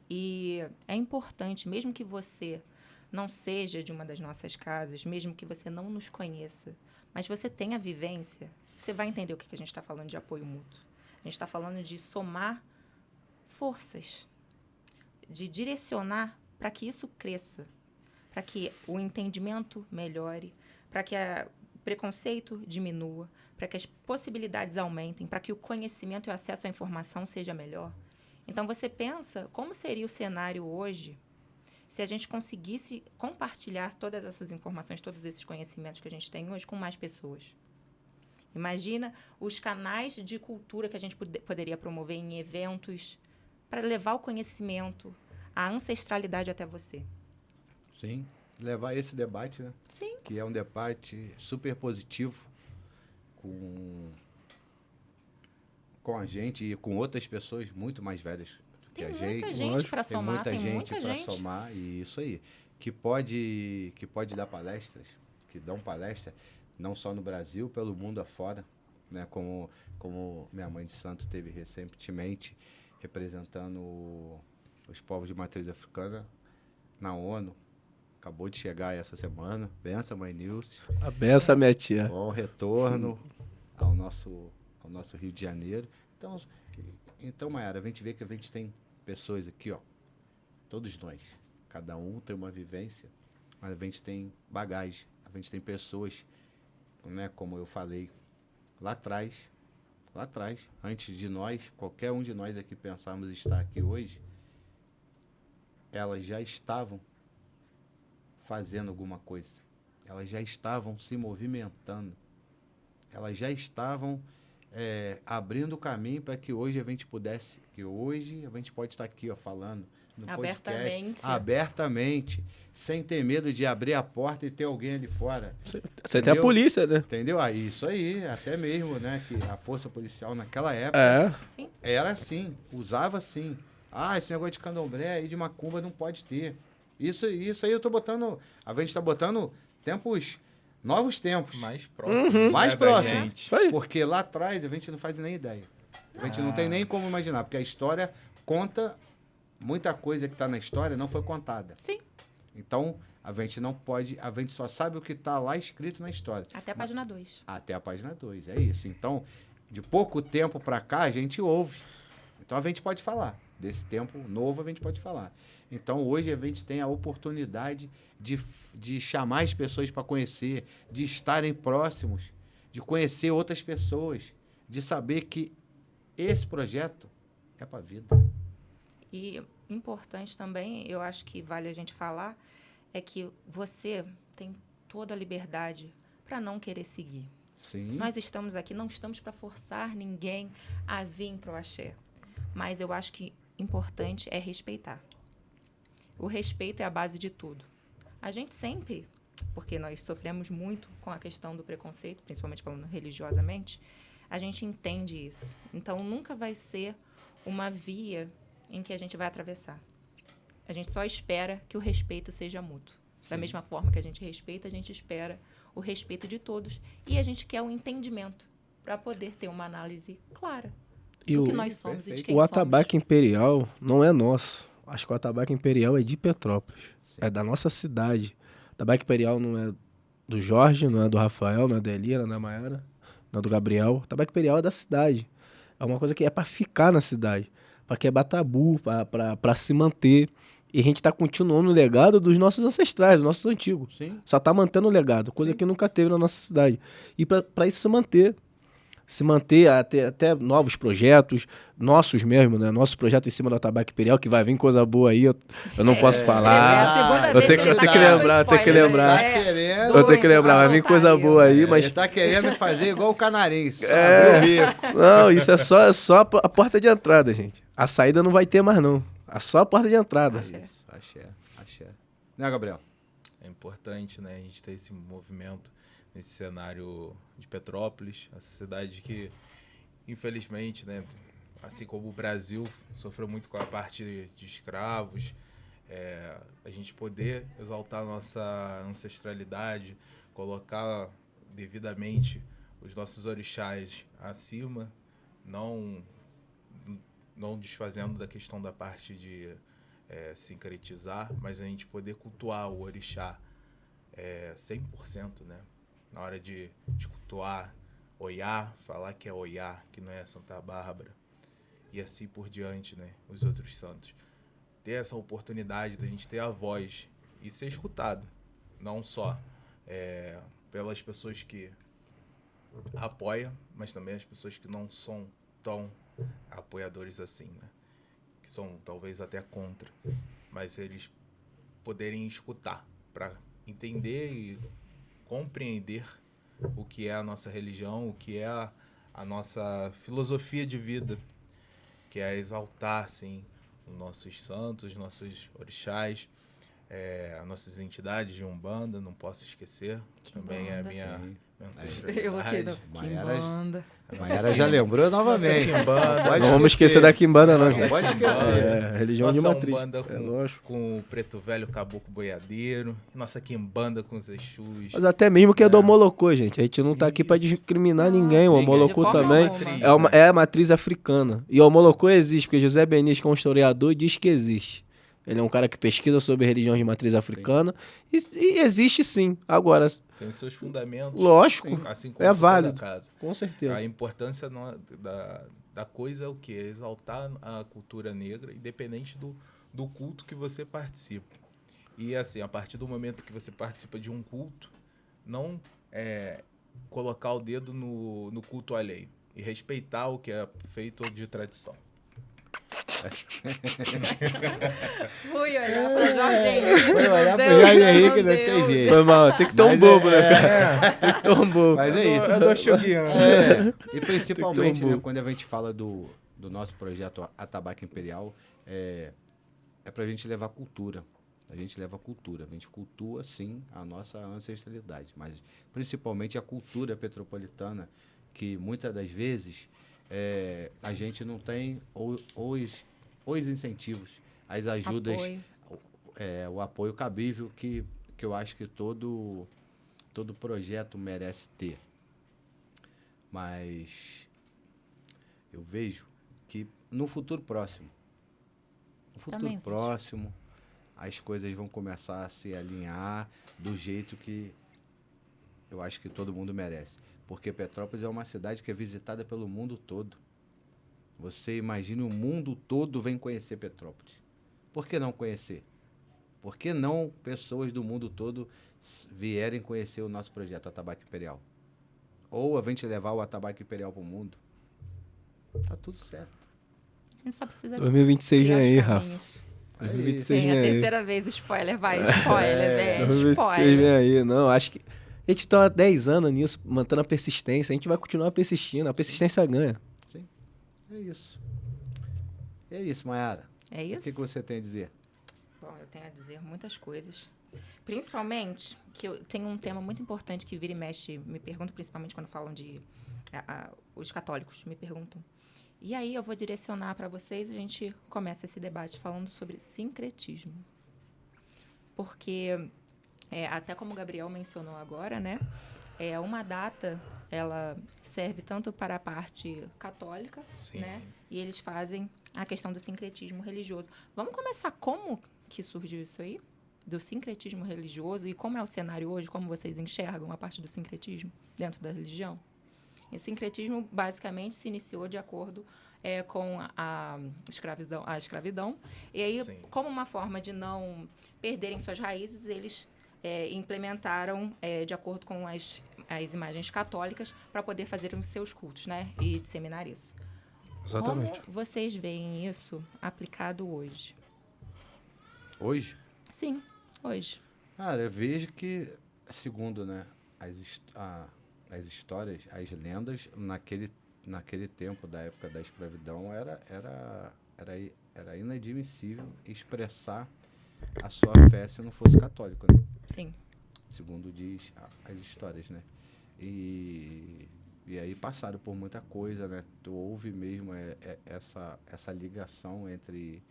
E é importante, mesmo que você não seja de uma das nossas casas, mesmo que você não nos conheça, mas você tenha vivência, você vai entender o que a gente está falando de apoio mútuo. A gente está falando de somar forças, de direcionar para que isso cresça, para que o entendimento melhore, para que o preconceito diminua, para que as possibilidades aumentem, para que o conhecimento e o acesso à informação seja melhor. Então, você pensa como seria o cenário hoje se a gente conseguisse compartilhar todas essas informações, todos esses conhecimentos que a gente tem hoje com mais pessoas. Imagina os canais de cultura que a gente poderia promover em eventos para levar o conhecimento, a ancestralidade até você. Sim, levar esse debate, né? Sim. Que é um debate super positivo com a gente e com outras pessoas muito mais velhas do que Tem a muita gente. gente para Tem somar, muita tem gente muita para gente. somar, e isso aí. Que pode dar palestras, que dão palestra, não só no Brasil, pelo mundo afora, né? Como minha mãe de santo teve recentemente, representando os povos de matriz africana na ONU. Acabou de chegar essa semana. Benção, mãe Nilce. A benção, minha tia. Bom retorno ao nosso Rio de Janeiro. Então, Mayara, a gente vê que a gente tem pessoas aqui, ó, todos nós. Cada um tem uma vivência, mas a gente tem bagagem. A gente tem pessoas, né, como eu falei, lá atrás, antes de nós, qualquer um de nós aqui pensarmos estar aqui hoje, elas já estavam fazendo alguma coisa. Elas já estavam se movimentando. Elas já estavam abrindo o caminho para que hoje a gente pudesse, que hoje a gente pode estar aqui, ó, falando no Abertamente. podcast, abertamente, sem ter medo de abrir a porta e ter alguém ali fora. Você tem a polícia, né? Entendeu? Isso aí, até mesmo, né, que a força policial naquela época Sim. era assim, usava assim. Esse negócio de candomblé aí, de macumba, não pode ter. Isso aí eu tô botando, a gente tá botando novos tempos. Mais próximo. Mais da próximo. gente. Isso aí. Porque lá atrás a gente não faz nem ideia. A gente não tem nem como imaginar, porque a história conta muita coisa que está na história não foi contada. Sim. Então, a gente não pode, a gente só sabe o que está lá escrito na história. Até a página 2. Até a página 2, é isso. Então, de pouco tempo para cá, a gente ouve. Então, a gente pode falar. Desse tempo novo, a gente pode falar. Então, hoje, a gente tem a oportunidade de chamar as pessoas para conhecer, de estarem próximos, de conhecer outras pessoas, de saber que esse projeto é para a vida. E importante também, eu acho que vale a gente falar, é que você tem toda a liberdade para não querer seguir. Sim. Nós estamos aqui, não estamos para forçar ninguém a vir para o axé. Mas eu acho que importante é respeitar. O respeito é a base de tudo. A gente sempre, porque nós sofremos muito com a questão do preconceito, principalmente falando religiosamente, a gente entende isso. Então, nunca vai ser uma via em que a gente vai atravessar. A gente só espera que o respeito seja mútuo. Da mesma forma que a gente respeita, a gente espera o respeito de todos. E a gente quer um entendimento para poder ter uma análise clara E do o- que nós somos e de quem O somos. Atabaque Imperial não é nosso. Acho que o Atabaque Imperial é de Petrópolis. Sim. É da nossa cidade. O Atabaque Imperial não é do Jorge, não é do Rafael, não é da Elia, não é da Mayara, não é do Gabriel. O Atabaque Imperial é da cidade. É uma coisa que é para ficar na cidade. Para quebrar tabu, para se manter. E a gente tá continuando o legado dos nossos ancestrais, dos nossos antigos. Sim. Só tá mantendo o legado, coisa Sim. que nunca teve na nossa cidade. E para isso se manter, se manter, até novos projetos, nossos mesmo, né? Nosso projeto em cima do Atabaque Imperial, que vai vir coisa boa aí, eu não posso falar. É a segunda Eu vez tenho que ele que tá dando lembrar, eu tenho que spoiler, lembrar. né? Tá querendo. Eu tenho que lembrar, vai vir coisa boa aí, mas... Ele tá querendo fazer igual o canarense. É. Abrir o bico. Não, isso é só a porta de entrada, gente. A saída não vai ter mais, não. É só a porta de entrada. Isso, axé. Né, Gabriel? É importante, né, a gente ter esse movimento nesse cenário de Petrópolis, a cidade que, infelizmente, né, assim como o Brasil sofreu muito com a parte de escravos, a gente poder exaltar a nossa ancestralidade, colocar devidamente os nossos orixás acima, não desfazendo da questão da parte de sincretizar, mas a gente poder cultuar o orixá 100%, né? Na hora de cultuar Oiá, falar que é Oiá, que não é Santa Bárbara, e assim por diante, né? Os outros santos. Ter essa oportunidade da gente ter a voz e ser escutado, não só pelas pessoas que apoiam, mas também as pessoas que não são tão apoiadores assim, né? Que são talvez até contra, mas eles poderem escutar para entender e compreender o que é a nossa religião, o que é a nossa filosofia de vida, que é exaltar, assim, os nossos santos, nossos orixás, as nossas entidades de Umbanda, não posso esquecer, também é a minha ancestralidade. Eu aqui do Quimbanda. A Maiara já lembrou novamente. Não vamos esquecer da Quimbanda, não. Não pode esquecer. É, religião de Nossa matriz. Umbanda É lógico. com o Preto Velho Caboclo Boiadeiro, nossa Quimbanda com os Exus. Mas até mesmo que é do Homolocô, gente. A gente não tá aqui pra discriminar ninguém. O ninguém, Homolocô de forma também alguma. é a matriz africana. E o Homolocô existe, porque José Benício, que é um historiador, diz que existe. Ele é um cara que pesquisa sobre religiões de matriz africana. E existe sim. Agora, Tem os seus fundamentos. lógico, assim como é toda válido. casa. Com certeza. A importância da coisa é o quê? É exaltar a cultura negra, independente do culto que você participa. E assim, a partir do momento que você participa de um culto, não colocar o dedo no culto alheio e respeitar o que é feito de tradição. Fui olhar pra Jorginho. Foi olhar pro Deus, Jorge meu Henrique, não Deus. tem jeito. Foi mal, tem que ter um bobo, né, cara? Tem que ter um bobo. Mas é isso. Eu dou chuguinho. E principalmente, Tem que ter um né, quando a gente fala do nosso projeto Atabaque Imperial, é pra gente levar cultura. A gente leva cultura. A gente cultua, sim, a nossa ancestralidade. Mas principalmente a cultura petropolitana, que muitas das vezes a gente não tem os incentivos, as ajudas, Apoio. o apoio cabível que eu acho que todo projeto merece ter. Mas eu vejo que no futuro próximo, Também vejo. as coisas vão começar a se alinhar do jeito que eu acho que todo mundo merece. Porque Petrópolis é uma cidade que é visitada pelo mundo todo. Você imagina, o mundo todo vem conhecer Petrópolis. Por que não conhecer? Por que não pessoas do mundo todo vierem conhecer o nosso projeto Atabaque Imperial? Ou a gente levar o Atabaque Imperial para o mundo? Tá tudo certo. A gente só precisa 2026 vem criar os aí, Rafa. caminhos. 2026 Tem a vem aí. terceira vez spoiler, vai, spoiler, velho, 2026 vem spoiler. aí. Não, acho que a gente tá há 10 anos nisso, mantendo a persistência. A gente vai continuar persistindo. A persistência ganha. Sim, é isso. É isso, Maiara. É O isso? que você tem a dizer? Bom, eu tenho a dizer muitas coisas. Principalmente, que eu tenho um tema muito importante que vira e mexe, me perguntam, principalmente quando falam de... os católicos me perguntam. E aí eu vou direcionar para vocês e a gente começa esse debate falando sobre sincretismo. Porque, até como o Gabriel mencionou agora, né? Uma data, ela serve tanto para a parte católica, Sim. né? E eles fazem a questão do sincretismo religioso. Vamos começar como que surgiu isso aí? Do sincretismo religioso e como é o cenário hoje, como vocês enxergam a parte do sincretismo dentro da religião? O sincretismo, basicamente, se iniciou de acordo com a escravidão. E aí, Sim. como uma forma de não perderem suas raízes, eles implementaram de acordo com as imagens católicas para poder fazer os seus cultos, né? E disseminar isso. Exatamente. Como vocês veem isso aplicado hoje? Hoje, Sim, hoje. cara, eu vejo que, segundo, né, as histórias, as lendas, naquele tempo da época da escravidão, era inadmissível expressar a sua fé se não fosse católico, né? Sim. Segundo diz as histórias, né? E aí passaram por muita coisa, né? Houve mesmo essa ligação entre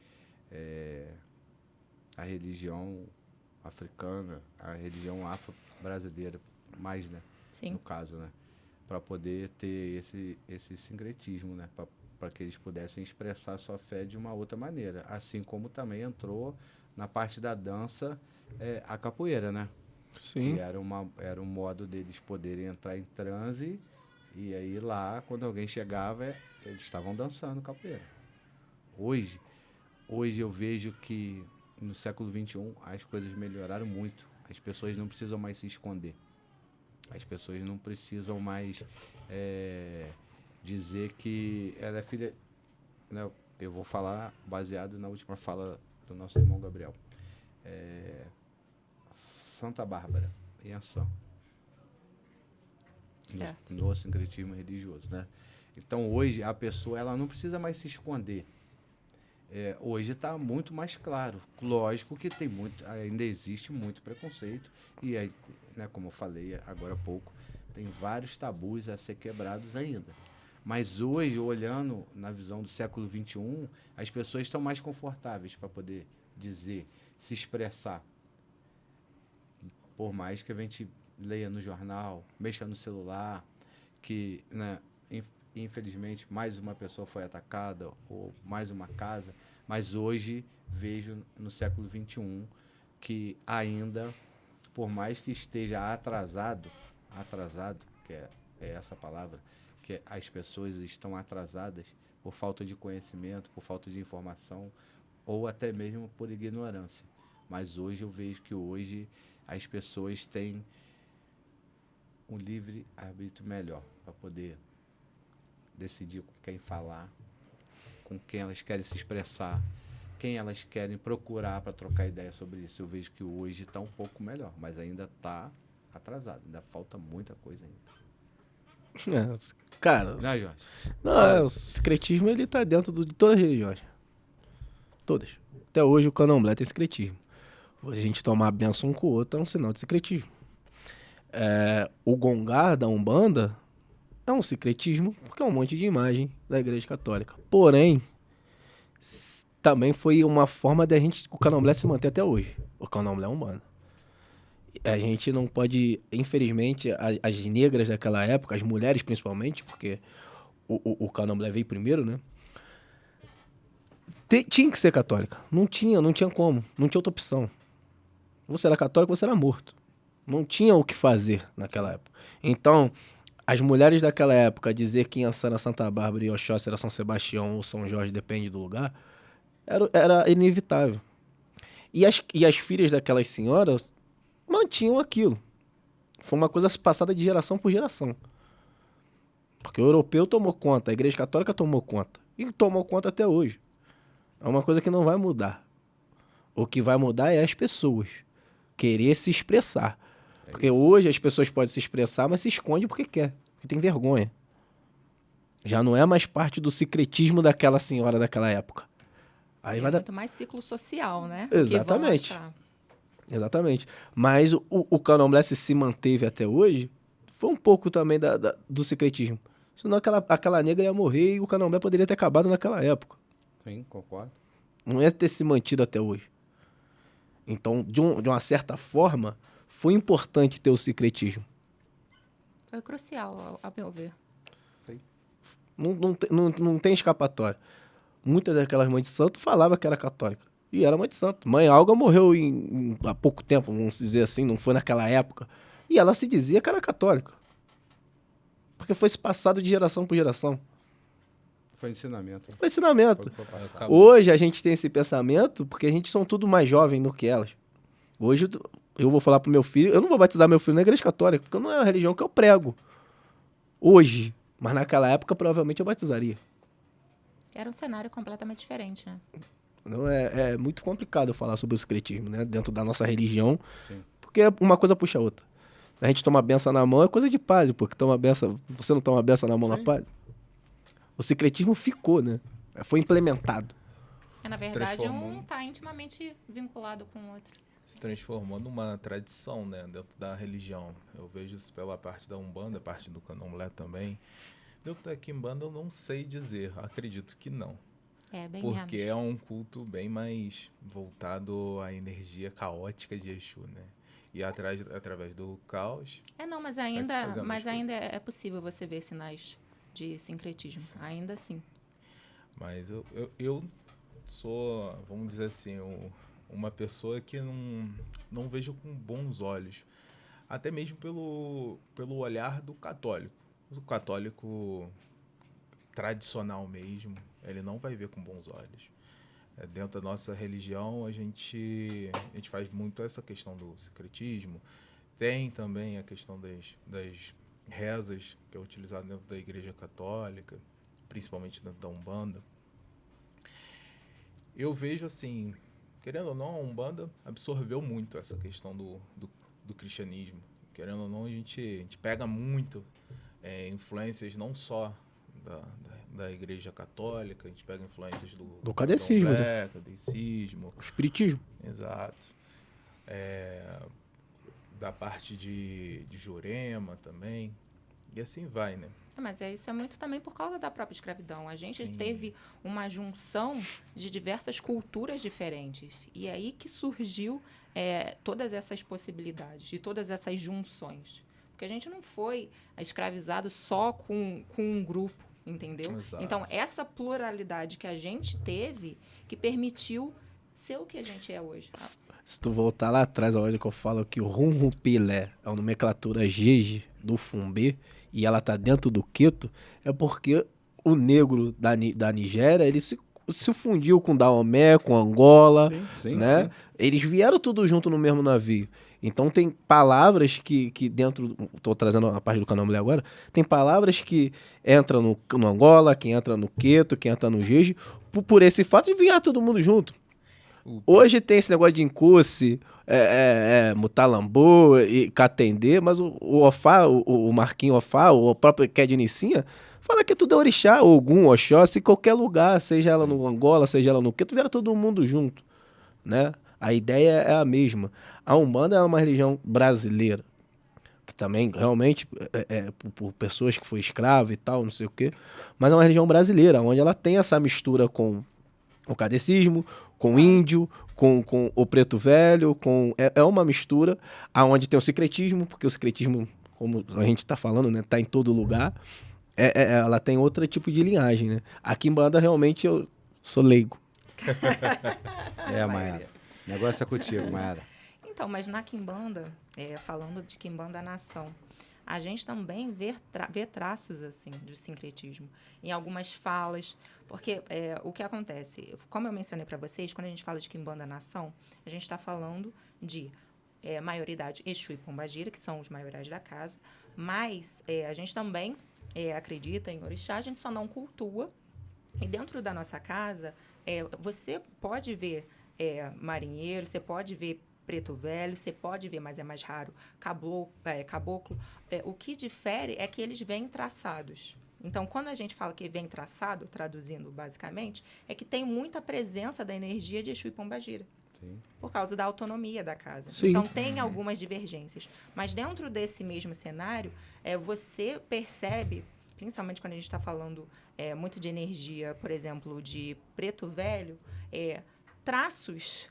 a religião africana, a religião afro-brasileira, mais, né? Sim. No caso, né? Para poder ter esse sincretismo, né? Para que eles pudessem expressar a sua fé de uma outra maneira. Assim como também entrou na parte da dança a capoeira, né? Sim. Que era um modo deles poderem entrar em transe, e aí lá, quando alguém chegava, eles estavam dançando capoeira. Hoje eu vejo que no século XXI as coisas melhoraram muito. As pessoas não precisam mais se esconder. As pessoas não precisam mais dizer que ela é filha... Né? Eu vou falar baseado na última fala do nosso irmão Gabriel. Santa Bárbara, em ação. No sincretismo religioso, né? Então, hoje, a pessoa ela não precisa mais se esconder. Hoje está muito mais claro. Lógico que ainda existe muito preconceito. E, aí, né, como eu falei agora há pouco, tem vários tabus a ser quebrados ainda. Mas hoje, olhando na visão do século XXI, as pessoas estão mais confortáveis para poder dizer, se expressar. Por mais que a gente leia no jornal, mexa no celular, que, né, infelizmente, mais uma pessoa foi atacada ou mais uma casa, mas hoje vejo no século XXI que ainda, por mais que esteja atrasado, que é essa palavra, que as pessoas estão atrasadas por falta de conhecimento, por falta de informação ou até mesmo por ignorância. Mas hoje eu vejo que hoje as pessoas têm um livre arbítrio melhor para poder decidir com quem falar, com quem elas querem se expressar, quem elas querem procurar para trocar ideia sobre isso. Eu vejo que hoje está um pouco melhor, mas ainda está atrasado, ainda falta muita coisa ainda. Cara, Né, Jorge? não, o secretismo ele tá dentro de todas as religiões. Todas. Até hoje o candomblé tem secretismo. A gente tomar a benção um com o outro é um sinal de secretismo. O gongar da Umbanda é um secretismo porque é um monte de imagem da Igreja Católica. Porém, também foi uma forma o candomblé se manter até hoje. O candomblé é Umbanda. A gente não pode, infelizmente, as negras daquela época, as mulheres principalmente, porque o candomblé veio primeiro, né? Tinha que ser católica. Não tinha como. Não tinha outra opção. Você era católico, você era morto. Não tinha o que fazer naquela época. Então, as mulheres daquela época dizer que Iansã era Santa Bárbara e Oxóssi era São Sebastião ou São Jorge, depende do lugar, era inevitável. E as filhas daquelas senhoras mantinham aquilo. Foi uma coisa passada de geração por geração. Porque o europeu tomou conta, a Igreja Católica tomou conta. E tomou conta até hoje. É uma coisa que não vai mudar. O que vai mudar é as pessoas querer se expressar. Porque hoje as pessoas podem se expressar, mas se esconde porque quer. Porque tem vergonha. Já não é mais parte do secretismo daquela senhora daquela época. Aí vai muito mais ciclo social, né? Exatamente. Exatamente. Mas o candomblé se manteve até hoje, foi um pouco também do secretismo. Senão aquela negra ia morrer e o candomblé poderia ter acabado naquela época. Sim, concordo. Não ia ter se mantido até hoje. Então, de uma certa forma, foi importante ter o secretismo. Foi crucial, a meu ver. Sim. Não tem escapatória. Muitas daquelas mães de santo falavam que era católica. E era mãe de santo. Mãe Alga morreu há pouco tempo, vamos dizer assim, não foi naquela época. E ela se dizia que era católica. Porque foi se passado de geração por geração. Foi ensinamento. Foi ensinamento. Foi Hoje a gente tem esse pensamento porque a gente são tudo mais jovem do que elas. Hoje eu vou falar pro meu filho, eu não vou batizar meu filho na igreja católica, porque não é a religião que eu prego hoje. Mas naquela época, provavelmente, eu batizaria. Era um cenário completamente diferente, né? Não, é muito complicado falar sobre o secretismo, né? Dentro da nossa religião, Sim. porque uma coisa puxa a outra. A gente toma a benção na mão é coisa de padre, porque você não toma a benção na mão na padre. O secretismo ficou, né? Foi implementado. Na Se verdade, transformou. um está intimamente vinculado com o outro. Se transformou numa tradição, né, dentro da religião. Eu vejo isso pela parte da Umbanda, parte do Candomblé também. Dentro da Quimbanda eu não sei dizer, acredito que não. É, bem Porque menos. é um culto bem mais voltado à energia caótica de Exu, né? E através do caos. Não, mas se ainda, fazendo mas as ainda é possível você ver sinais de sincretismo. Ainda assim. Mas eu sou, vamos dizer assim, uma pessoa que não vejo com bons olhos. Até mesmo pelo olhar do católico. O católico tradicional mesmo, ele não vai ver com bons olhos. Dentro da nossa religião, a gente faz muito essa questão do secretismo. Tem também a questão das rezas, que é utilizada dentro da Igreja Católica, principalmente dentro da Umbanda. Eu vejo assim, querendo ou não, a Umbanda absorveu muito essa questão do cristianismo. Querendo ou não, a gente pega muito influências não só da Igreja Católica, a gente pega influências Do catecismo, catecismo, o espiritismo. exato. Da parte de Jurema também. E assim vai, né? Mas isso é muito também por causa da própria escravidão. A gente Sim. teve uma junção de diversas culturas diferentes. E aí que surgiu todas essas possibilidades, de todas essas junções. Porque a gente não foi escravizado só com um grupo, entendeu? Exato. Então, essa pluralidade que a gente teve, que permitiu ser o que a gente é hoje. Se tu voltar lá atrás, a hora que eu falo que o Rumrupilé é uma nomenclatura Jeje do Fumbê e ela tá dentro do Queto, é porque o negro da Nigéria, ele se fundiu com Daomé, com Angola, Sim, né? sim. Eles vieram tudo junto no mesmo navio. Então tem palavras que dentro... Tô trazendo a parte do Candomblé agora. Tem palavras que entram no Angola, que entra no Queto, que entra no Jeje, por esse fato de vir todo mundo junto. Hoje tem esse negócio de Incusse, Mutalambô e Catendê, mas o Ofá, o Marquinho Ofá, o próprio Kedinicinha, fala que tudo é orixá, Ogum, Oxóssi, em qualquer lugar, seja ela no Angola, seja ela no Queto, viera todo mundo junto, né? A ideia é a mesma. A Umbanda é uma religião brasileira, que também realmente por pessoas que foi escravo e tal, não sei o quê, mas é uma religião brasileira, onde ela tem essa mistura com o catecismo, com o índio, com o preto velho, é uma mistura, aonde tem o secretismo, porque o secretismo, como a gente está falando, né, tá em todo lugar, ela tem outro tipo de linhagem, né? Aqui em Banda, realmente, eu sou leigo. Mayara. O negócio é contigo, Mayara. Então, mas na Quimbanda, falando de Quimbanda Nação, a gente também vê traços assim de sincretismo em algumas falas, porque o que acontece, como eu mencionei para vocês, quando a gente fala de Quimbanda Nação, a gente está falando de maioridade Exu e Pombagira, que são os maiorais da casa, mas a gente também acredita em orixá, a gente só não cultua. E dentro da nossa casa, você pode ver marinheiro, você pode ver preto velho, você pode ver, mas é mais raro, caboclo. O que difere é que eles vêm traçados. Então, quando a gente fala que vem traçado, traduzindo basicamente, é que tem muita presença da energia de Exu e Pombagira. Sim. Por causa da autonomia da casa. Sim. Então, tem algumas divergências. Mas dentro desse mesmo cenário, você percebe, principalmente quando a gente está falando muito de energia, por exemplo, de preto velho, traços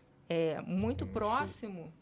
muito próximo,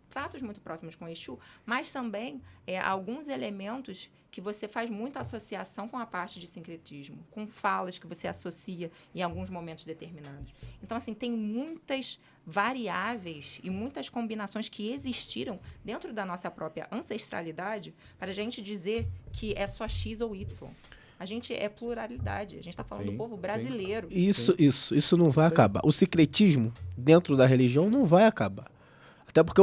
traços muito próximos com Exu, mas também alguns elementos que você faz muita associação com a parte de sincretismo, com falas que você associa em alguns momentos determinados. Então, assim, tem muitas variáveis e muitas combinações que existiram dentro da nossa própria ancestralidade para a gente dizer que é só X ou Y. A gente é pluralidade. A gente está falando do povo brasileiro. Isso não vai acabar. O secretismo dentro da religião não vai acabar. Até porque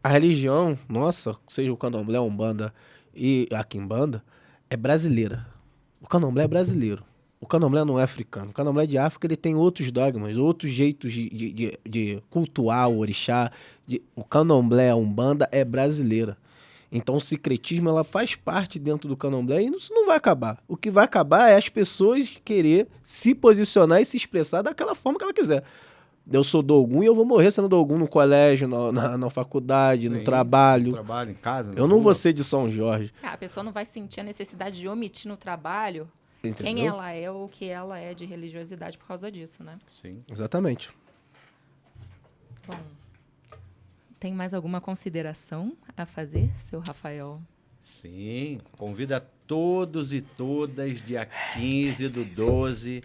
A religião, nossa, seja o candomblé, a umbanda e a quimbanda, é brasileira. O candomblé é brasileiro. O candomblé não é africano. O candomblé de África, ele tem outros dogmas, outros jeitos de cultuar o orixá. O candomblé, a umbanda é brasileira. Então o sincretismo, ela faz parte dentro do candomblé e isso não vai acabar. O que vai acabar é as pessoas querer se posicionar e se expressar daquela forma que ela quiser. Eu sou Dogun e eu vou morrer sendo Dogun no colégio, na faculdade, no Sim, trabalho. No trabalho, em casa. na Eu não rua. vou ser de São Jorge. A pessoa não vai sentir a necessidade de omitir no trabalho quem Entendeu? ela é ou o que ela é de religiosidade por causa disso, né? Sim. Exatamente. Bom, tem mais alguma consideração a fazer, seu Rafael? Sim, convida todos e todas, dia 15/12,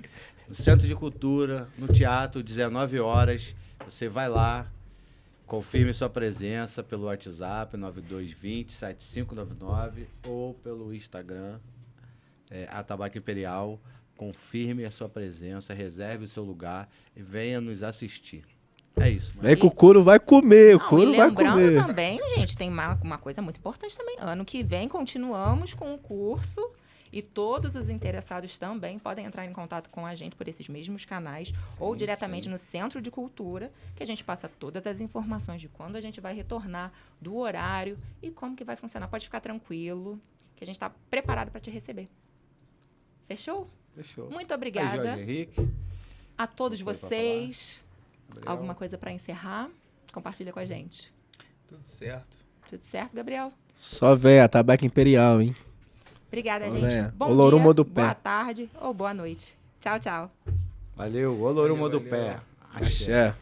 no Centro de Cultura, no Teatro, 19 horas. Você vai lá, confirme sua presença pelo WhatsApp, 9220-7599, ou pelo Instagram, Atabaque Imperial. Confirme a sua presença, reserve o seu lugar e venha nos assistir. É isso. Vem que o couro vai comer, o Não, couro e vai lembrando comer. também, gente, tem uma coisa muito importante também. Ano que vem continuamos com o curso e todos os interessados também podem entrar em contato com a gente por esses mesmos canais ou diretamente no Centro de Cultura, que a gente passa todas as informações de quando a gente vai retornar, do horário e como que vai funcionar. Pode ficar tranquilo, que a gente está preparado para te receber. Fechou? Fechou. Muito Aí, obrigada Jorge Henrique. a todos Foi pra vocês. Gabriel. Alguma coisa para encerrar? Compartilha com a gente. Tudo certo. Tudo certo, Gabriel? Só véia, Atabaque Imperial, hein? Obrigada, Ó, gente. véia. Bom Olorumo dia, do pé. boa tarde ou boa noite. Tchau, tchau. Valeu, Olorumo do Valeu. Pé. Axé.